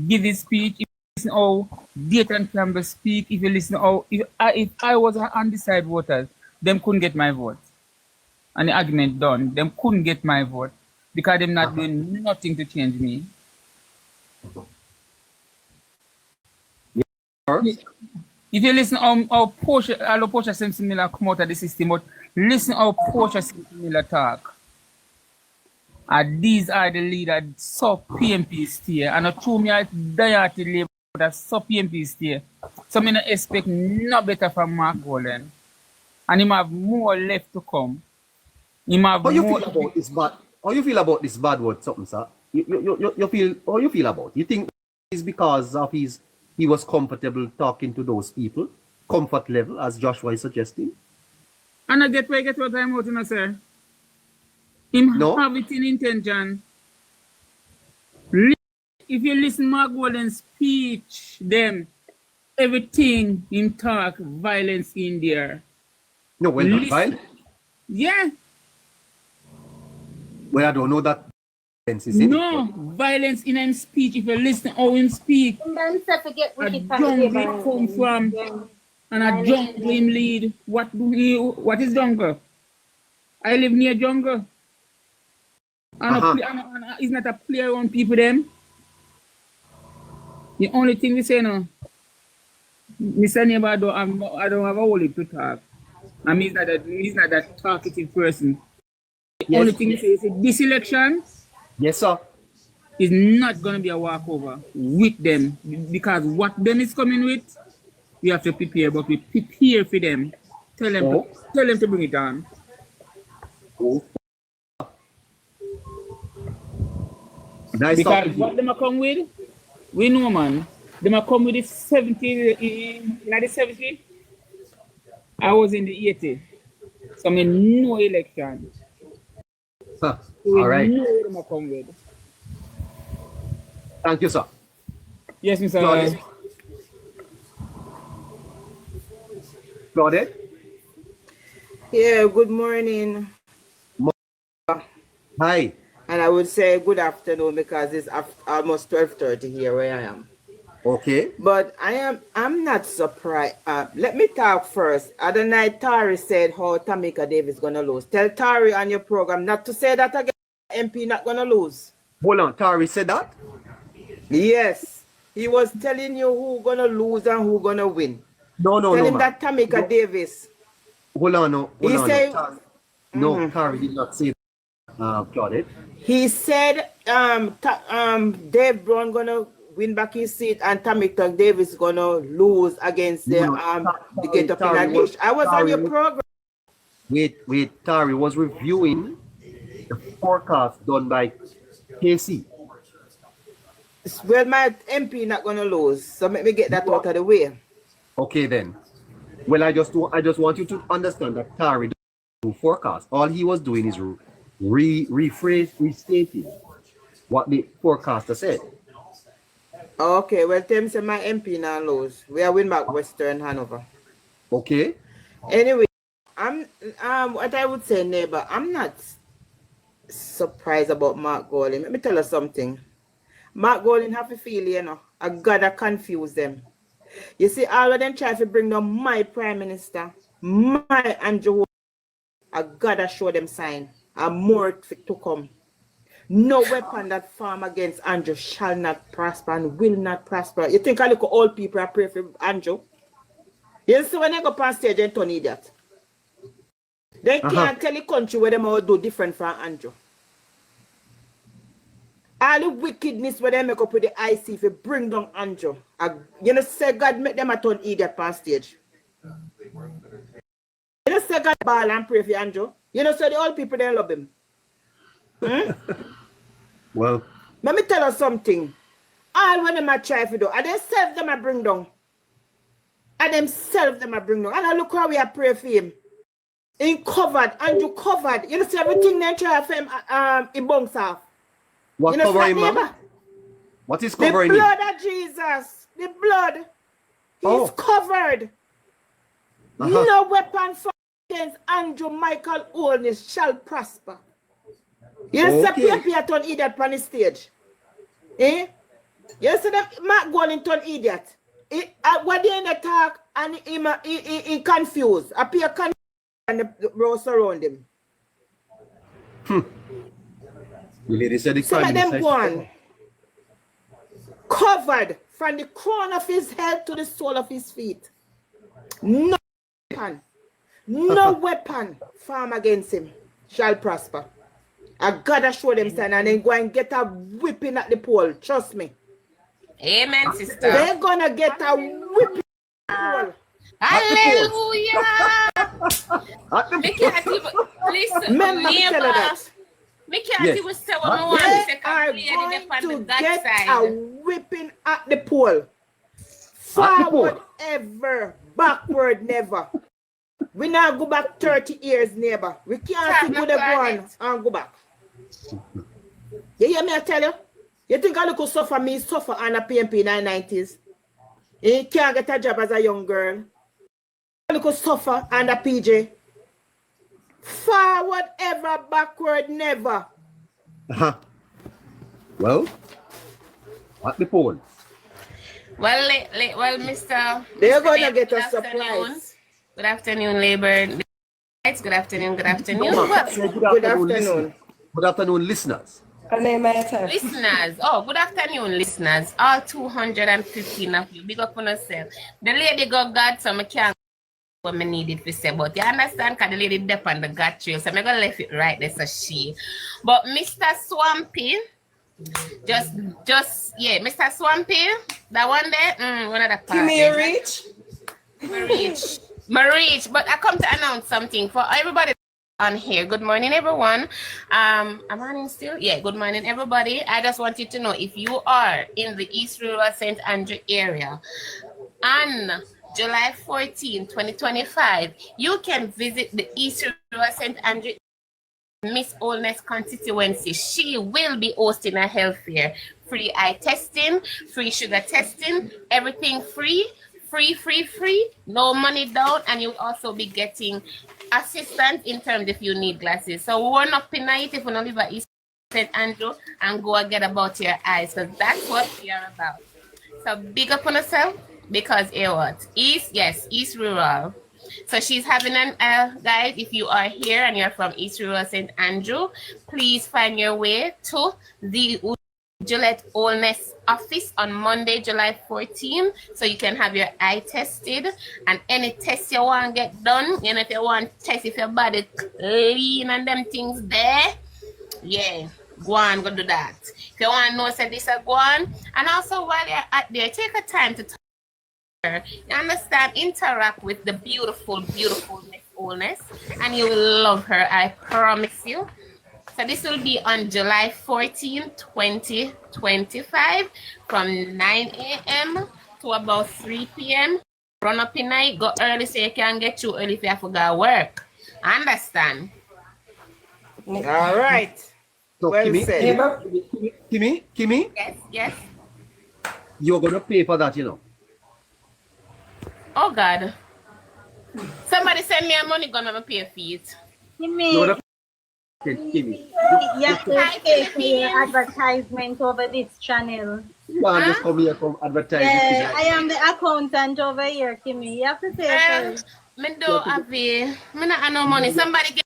K: give his speech, if you listen how Dayton Campbell speak, if you listen how if I was an undecided voter, them couldn't get my vote. And the argument done, them couldn't get my vote because them not doing nothing to change me. If you listen how Portia Simpson Miller come out of the system, but listen how Portia Simpson Miller talk. And these are the leaders sub PMP stay. And I told me I die to labor that sub PMP stay. So I don't expect no better from Mark Golden. And he have more left to come.
B: How you feel about this bad? How you feel about this bad word, something, sir? You feel how you feel about it? You think it's because of he was comfortable talking to those people, comfort level, as Joshua is suggesting?
K: And I get what I'm out to sir. Him have it in intention. If you listen Mark Golden's speech, them everything him talk violence in there.
B: No, well, not violence.
K: Yeah.
B: Well, I don't know that violence is in
K: it. Violence in him speech. If you listen how him speak, a jungle come from, and a jungle him lead. What is jungle? I live near jungle. And he's not a player on people them. The only thing we say now, Mr. Neighbor, I don't have a whole heap to talk. I mean, he's not that talkative person. The only thing we say is this election,
B: yes, sir,
K: is not going to be a walkover with them because what them is coming with, we have to prepare, but we prepare for them. Tell them to bring it on.
B: Nice
K: because what them are come with, we know, man. Them are come with the 70, in the 70. I was in the 80. So I mean, no election.
B: Huh.
K: So
B: all right.
K: Know what them are come with.
B: Thank you, sir.
K: Yes, Mr.
B: Claudette?
L: Yeah, good morning.
B: Hi.
L: And I would say good afternoon because it's almost 12:30 here where I am.
B: Okay.
L: But I'm not surprised. Let me talk first. Other night, Tari said how Tamika Davis gonna lose. Tell Tari on your program not to say that again. MP not gonna lose.
B: Hold on, Tari said that?
L: Yes. He was telling you who gonna lose and who gonna win.
B: No,
L: Tell him that Tamika Davis.
B: Hold on, no.
L: He said,
B: no, Tari did not say that, Claudette.
L: He said Dave Brown gonna win back his seat and Tamika Davis gonna lose against the Get Up in a Dish. I was on your program.
B: Wait, Tari was reviewing the forecast done by KC.
L: Well, my MP not gonna lose, so let me get that out of the way.
B: Okay then. Well, I just want you to understand that Tari doesn't do forecast. All he was doing is restating what the forecaster said.
L: Okay, well, Tim said my MP now lose. We are win back Western Hanover.
B: Okay.
L: Anyway, I'm what I would say, neighbor, I'm not surprised about Mark Golden. Let me tell you something. Mark Golden have a feel, you know, I gotta confuse them. You see, all of them try to bring down my prime minister, my Andrew. I gotta show them sign. And more to come. No weapon that form against Andrew shall not prosper and will not prosper. You think I look at old people I pray for Andrew? You see when they go past stage and turn idiot. They can't tell the country where they will do different from Andrew. All the wickedness where they make up with the IC if you bring down Andrew. You know, say God make them a turn idiot past stage. You know, say God ball and pray for Andrew. You know, so the old people, they love him.
B: Well,
L: let me tell you something. All when them I try to do, and themselves them I bring down. And themselves them I bring down. And I look how we are pray for him. He covered, Andrew covered. You know, see everything they try for him, he bunks off.
B: What
L: you know,
B: covering him? What is covering
L: him? The
B: him?
L: blood of Jesus. The blood. He's covered. No weapon for against Andrew Michael Holness shall prosper. You see Pierre turn idiot on the stage. Eh? You see that Mark Golden turn idiot. What they in the talk and he confused. Appear confused and the rows around him. Some of them go on. Covered from the crown of his head to the sole of his feet. No weapon, no weapon formed against him shall prosper. I gotta show them stand and then go and get a whipping at the pole. Trust me.
M: Amen, sister.
L: They're gonna get a whipping at the pole.
M: Hallelujah. Me can't even listen.
L: Remember to tell her that.
M: Me can't even say what I want
L: to say. They are going to get a whipping at the pole. Forward ever, backward never. We now go back 30 years, neighbor. We can't do the one and go back. You hear me? I tell you. You think I look suffer me, suffer on a PMP in the 90s? You can't get a job as a young girl. I look suffer on a PJ. Forward ever, backward never.
B: Well, at the pole.
M: Well, Mr.
L: They're gonna get a surprise.
M: Good afternoon, Labour. Good afternoon. Good afternoon.
L: Good afternoon.
B: Good afternoon, listeners.
M: Listeners. Oh, good afternoon, listeners. All 215 of you. Big up on yourself. The lady got God, so I can't what I needed to say, but you understand because the lady dep on the gut trail, so I'm gonna left it right there, so she. But Mr. Swampy, just yeah, Mr. Swampy, that one there, one of the
N: Give me a reach.
M: Marich, but I come to announce something for everybody on here. Good morning, everyone. Am I on still? Yeah, good morning, everybody. I just want you to know if you are in the East Rural St. Andrew area on July 14, 2025, you can visit the East Rural St. Andrew Miss Holness constituency. She will be hosting a health fair. Free eye testing, free sugar testing, everything free. No money down, and you'll also be getting assistance in terms if you need glasses. So we're not tonight if you don't live at East St. Andrew and go and get about your eyes, because that's what we are about. So big up on yourself, because East Rural. So she's having an guys, if you are here and you're from East Rural St. Andrew, please find your way to the Gillette Holness office on Monday, July 14, so you can have your eye tested, and any test you want to get done, and if you want to test if your body clean and them things there, yeah, go on, go do that. If you want to know, say this, go on. And also while you're out there, take a time to talk to her. You understand, interact with the beautiful Miss Holness, and you will love her, I promise you. So this will be on July 14, 2025 from 9 a.m. to about 3 p.m. Run up in night, go early so you can get you early if you have to go work. Understand?
L: All right.
B: So
L: well said.
B: Kimmy?
M: Yes.
B: You're going to pay for that, you know.
M: Oh, God. Somebody send me a money gun and pay for it.
H: Kimmy. You have to pay for your advertisement over this channel.
B: You can't just come here come advertise.
H: Yeah, I am the accountant over here, Kimmy. You have to pay for it.
M: Me don't have it. Me not have no money. Somebody give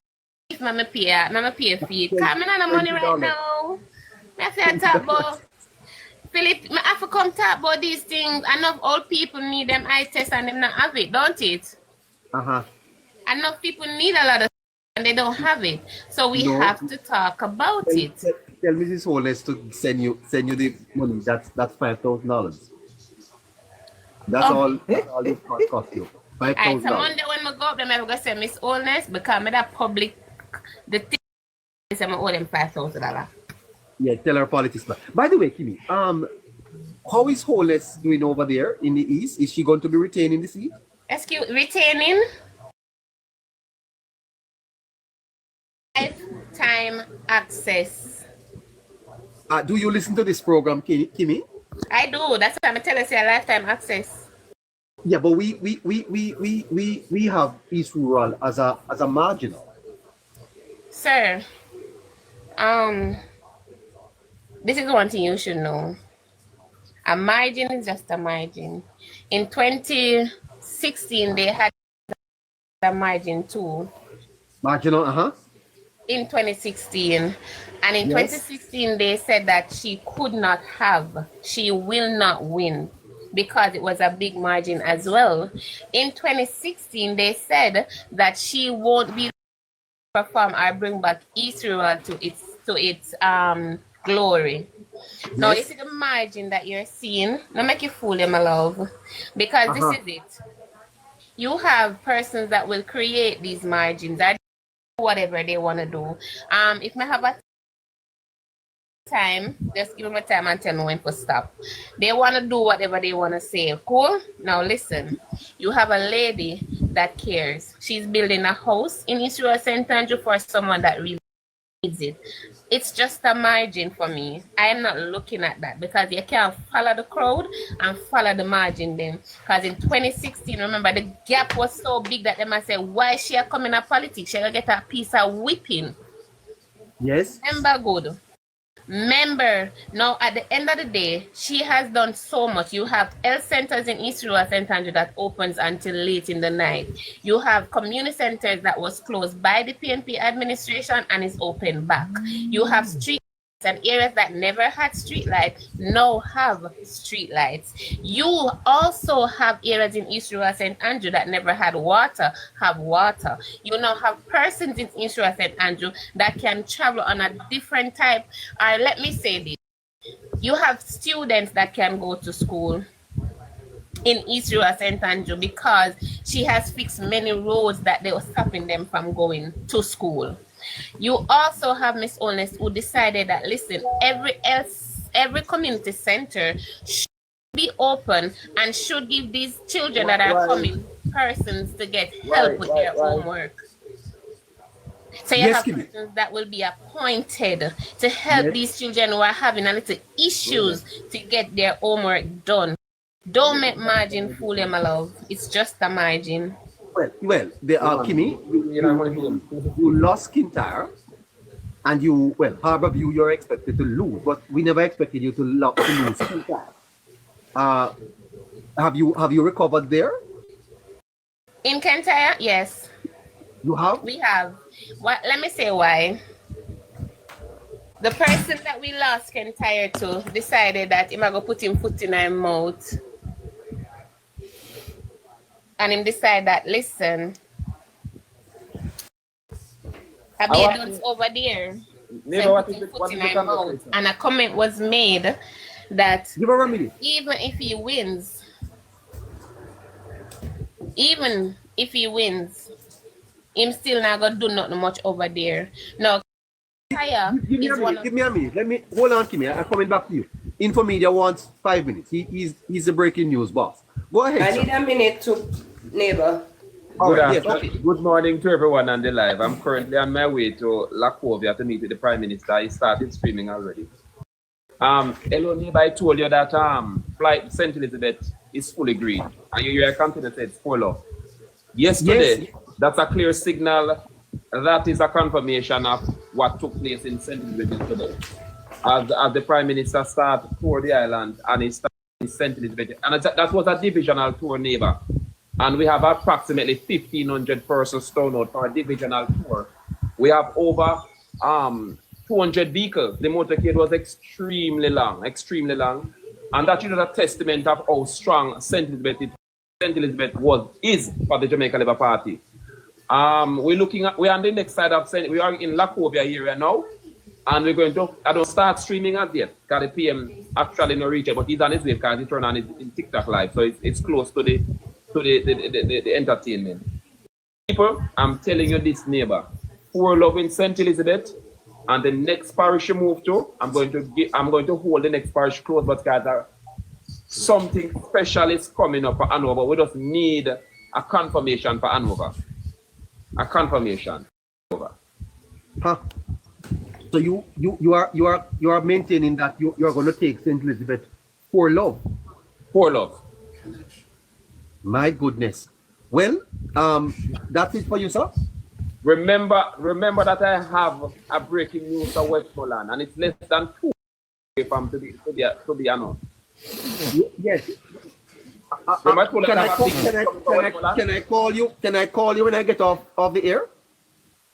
M: me pay for it. Because me not have no money right now. I have to talk about Philip, I have to come talk about these things. Enough old people need them eye tests and them not have it, don't it? Enough people need a lot of and they don't have it, so we have to talk about it.
B: Tell Mrs. Holness to send you the money. That's $5,000. That's all this cost you. $5,000.
M: Alright, so Monday when we go up, I'm gonna say Miss Holness because me that public the thing is I'm owe them $5,000.
B: Yeah, tell her politics. By the way, Kimmy, how is Holness doing over there in the East? Is she going to be retaining the seat?
M: Retaining? Lifetime access.
B: Do you listen to this program, Kimmy?
M: I do. That's what I'm telling you, lifetime access.
B: Yeah, but we have East Rural as a marginal.
M: Sir, this is one thing you should know. A margin is just a margin. In 2016, they had a margin too.
B: Marginal,
M: In 2016. And in 2016, they said that she will not win because it was a big margin as well. In 2016, they said that she won't be perform or bring back East Rural to its glory. Now, this is the margin that you're seeing. Don't make you fool you, my love. Because this is it. You have persons that will create these margins that do whatever they want to do. If I have a time, just give them a time and tell me when to stop. They want to do whatever they want to say. Cool? Now listen. You have a lady that cares. She's building a house in East Rural St. Andrew for someone that really needs it. It's just a margin for me. I am not looking at that because you can't follow the crowd and follow the margin then. Because in 2016, remember, the gap was so big that they might say, why is she coming to politics? She gonna get a piece of whipping.
B: Yes.
M: Remember good. Remember, now at the end of the day, she has done so much. You have health centers in East Rural St. Andrew that opens until late in the night. You have community centers that was closed by the PNP administration and is open back. You have street and areas that never had street lights now have street lights. You also have areas in East Rural St. Andrew that never had water have water. You now have persons in East Rural St. Andrew that can travel on a different type. Or let me say this. You have students that can go to school in East Rural St. Andrew because she has fixed many roads that they were stopping them from going to school. You also have Miss Holness who decided that, listen, every community center should be open and should give these children that are coming persons to get help with their homework. So you have persons that will be appointed to help these children who are having a little issues to get their homework done. Don't make margin fool you, my love. It's just a margin.
B: Well, there are Kimmy, you lost Kintyre, and you, Harborview, you're expected to lose, but we never expected you to lose Kintyre. Have you recovered there?
M: In Kintyre, yes.
B: You have?
M: We have. Let me say why. The person that we lost Kintyre to decided that he might go put him foot in her mouth. And him decide that, listen, have you done over there? And a comment was made that even if he wins, him still not gonna do nothing much over there. Now,
B: give me a minute. Let me hold on, Kimmy. I'm coming back to you. Infomedia wants 5 minutes. He's the breaking news boss. Go ahead.
N: I need a minute to neighbor.
O: Good morning to everyone on the live. I'm currently on my way to Lakovia to meet with the Prime Minister. He started streaming already. Hello, neighbor. I told you that flight St. Elizabeth is fully green, and you continue to say it's full of. Yesterday, that's a clear signal. That is a confirmation of what took place in St. Elizabeth today. As the Prime Minister started toward the island and he started in St. Elizabeth. And that was a divisional tour, neighbor. And we have approximately 1,500 persons thrown out for a divisional tour. We have over 200 vehicles. The motorcade was extremely long. And that is a testament of how strong St. Elizabeth is for the Jamaica Labour Party. We're on the next side of we are in Lakovia area now, and we're going to, I don't start streaming as yet, because the PM actually no reach it, but he's on his way because he turned on it in TikTok live, so it's close to the entertainment. People, I'm telling you this, neighbor, poor love in St. Elizabeth, and the next parish you move to, I'm going to hold the next parish close, but guys, something special is coming up for Hanover. We just need a confirmation for Hanover. A confirmation.
B: Huh. So you are maintaining that you are going to take St. Elizabeth for love.
O: For love.
B: My goodness. Well, that's it for you, sir.
O: Remember that I have a breaking news for Westmoreland, and it's less than 2 from to be announced.
B: Yes.
O: Can
B: I call you? Can I call you when I get off the air?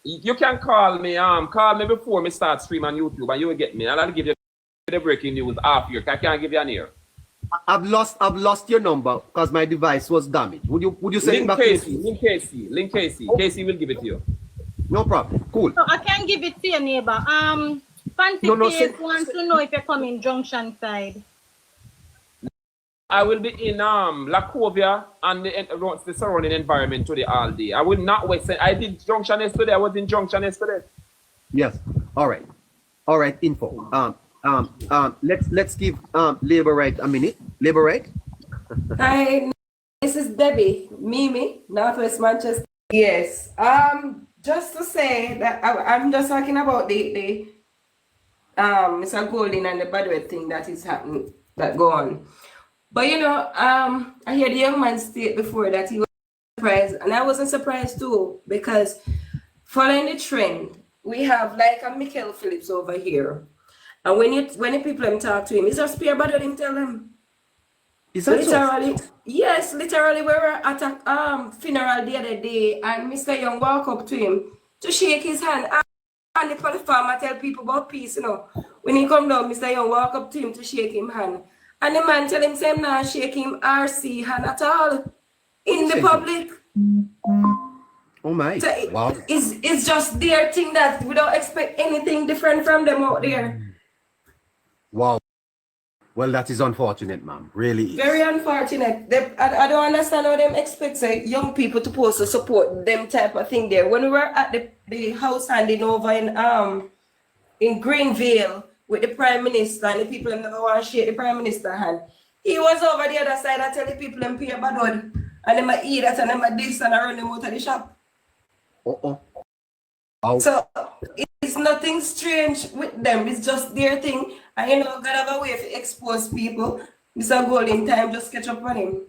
O: You can call me. Call me before me start stream on YouTube, and you will get me. And I'll give you the breaking news after. I can't give you an ear.
B: I've lost your number because my device was damaged. Would you send it back to me?
O: Link Casey. Casey will give it to you.
B: No problem. Cool.
H: So I can give it to your neighbor. Fancy Face wants to know if you're coming Junction side.
O: I will be in Lacovia and the surrounding environment today all day. I will not wait. I did Junction yesterday. I was in Junction yesterday.
B: Yes. All right. Info. Let's give Labour Right a minute. Labour Right.
N: Hi, this is Debbie, Mimi, Northwest Manchester. Yes. Just to say that I'm just talking about the Mr. Golden and the Badwet thing that is happening, that go on. But you know, I hear the young man state before that he was surprised, and I wasn't surprised too, because following the trend, we have like a Michael Phillips over here. And when the people talk to him, he's just peer bad him tell them.
B: Is that
N: literally,
B: so?
N: Yes, literally we were at a funeral the other day, and Mr. Young walk up to him to shake his hand. And the platform I tell people about peace, you know. When he come down, Mr. Young walk up to him to shake him hand. And the man tell him same now shake him RC hand at all in the public.
B: Oh my.
N: So
B: wow.
N: It's just their thing that we don't expect anything different from them out there.
B: Wow. Well, that is unfortunate, ma'am. Really is.
N: Very unfortunate. I don't understand how them expect young people to supposed to support them type of thing there. When we were at the house handing over in Greenville with the Prime Minister, and the people never want to shake the Prime Minister hand, he was over the other side and tell the people them pay a bad word, and them eat that and them this and I run them out of the shop.
B: Oh.
N: So it's nothing strange with them. It's just their thing. And you know, God have a way to expose people. Mr. Golden time just catch up on him.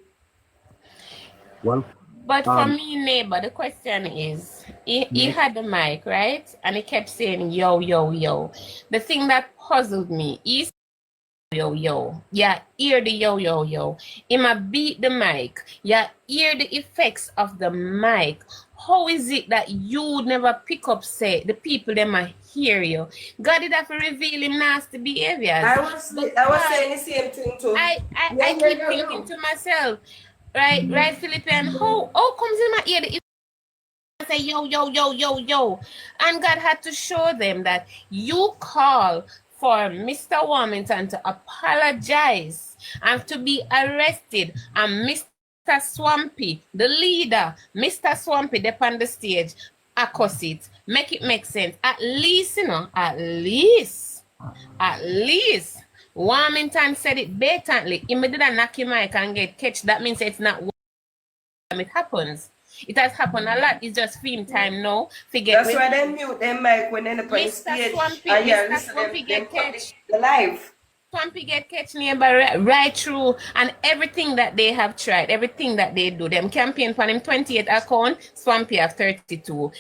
B: Well,
M: but for me, neighbor, the question is, he had the mic, right? And he kept saying, yo, yo, yo. The thing that puzzled me is yo, yo. Yeah, hear the yo, yo, yo. He might beat the mic. Yeah, hear the effects of the mic. How is it that you never pick up, say, the people that might hear you? God did have to reveal him nasty behaviors.
N: I was saying the same thing too.
M: I keep thinking to myself, right, Philippe, how comes in my ear the say yo, yo, yo, yo, yo? And God had to show them that you call for Mr. Warmington to apologize and to be arrested, and Mr. Swampy, the leader, Mr. Swampy, up on the stage, across it, make it make sense. At least, you know, at least, Warmington said it blatantly. He did a knock your mic and get catch. That means it's not one. It happens. It has happened a lot. It's just film time now.
N: That's why they mute them mic when they're on the stage.
M: Mr. Swampy get catch.
N: Live.
M: Swampy get catch nearby right through, and everything that they have tried, everything that they do, them campaign for them 28 account, Swampy have 32.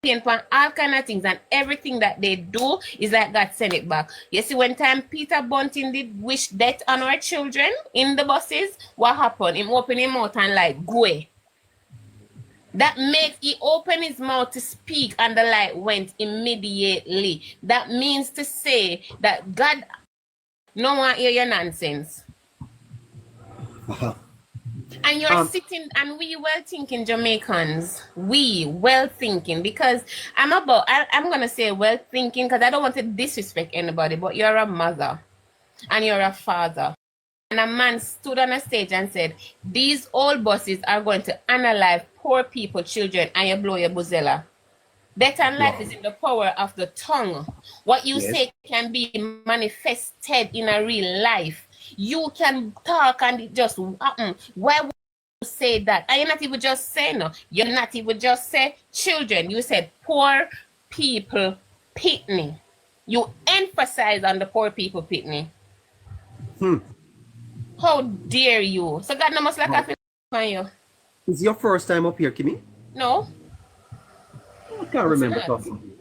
M: Campaign for all kind of things, and everything that they do is like God send it back. You see, when time Peter Bunting did wish death on our children in the buses, what happened? Him open his mouth and like go away. That makes he open his mouth to speak and the light went immediately. That means to say that God no one hear your nonsense. And you're sitting, and we well thinking Jamaicans, we well thinking, because I'm gonna say well thinking because I don't want to disrespect anybody, but you're a mother and you're a father. And a man stood on a stage and said, these old buses are going to unalive poor people, children, and you blow your buzella. Death and life is in the power of the tongue. What you say can be manifested in a real life. You can talk and it just happen. Why would you say that? And you're not even just saying no. You're not even just say children. You said poor people pitney. You emphasize on the poor people pitney. How dare you? So God no must like Can you?
B: Is your first time up here, Kimmy?
M: No.
B: I can't remember talking.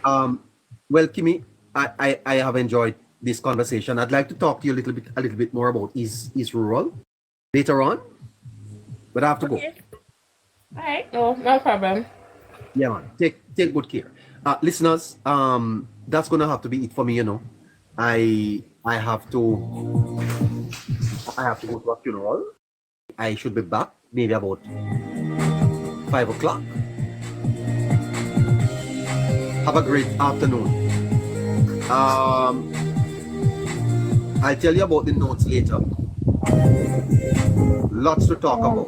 B: Well, Kimmy, I have enjoyed this conversation. I'd like to talk to you a little bit more about East Rural later on, but I have to go.
M: All right, no problem.
B: Yeah, man. Take good care. Listeners, that's gonna have to be it for me, you know. I have to go to a funeral. I should be back maybe about 5 o'clock. Have a great afternoon. I'll tell you about the notes later. Lots to talk about.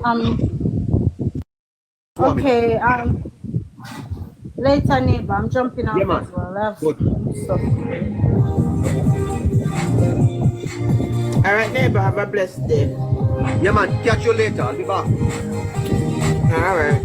H: Okay, later, neighbor, I'm jumping out as well. I have
B: good
H: stuff.
L: All right, neighbor, have a blessed day.
B: Yeah, man. Catch you later. I'll be back.
L: All right.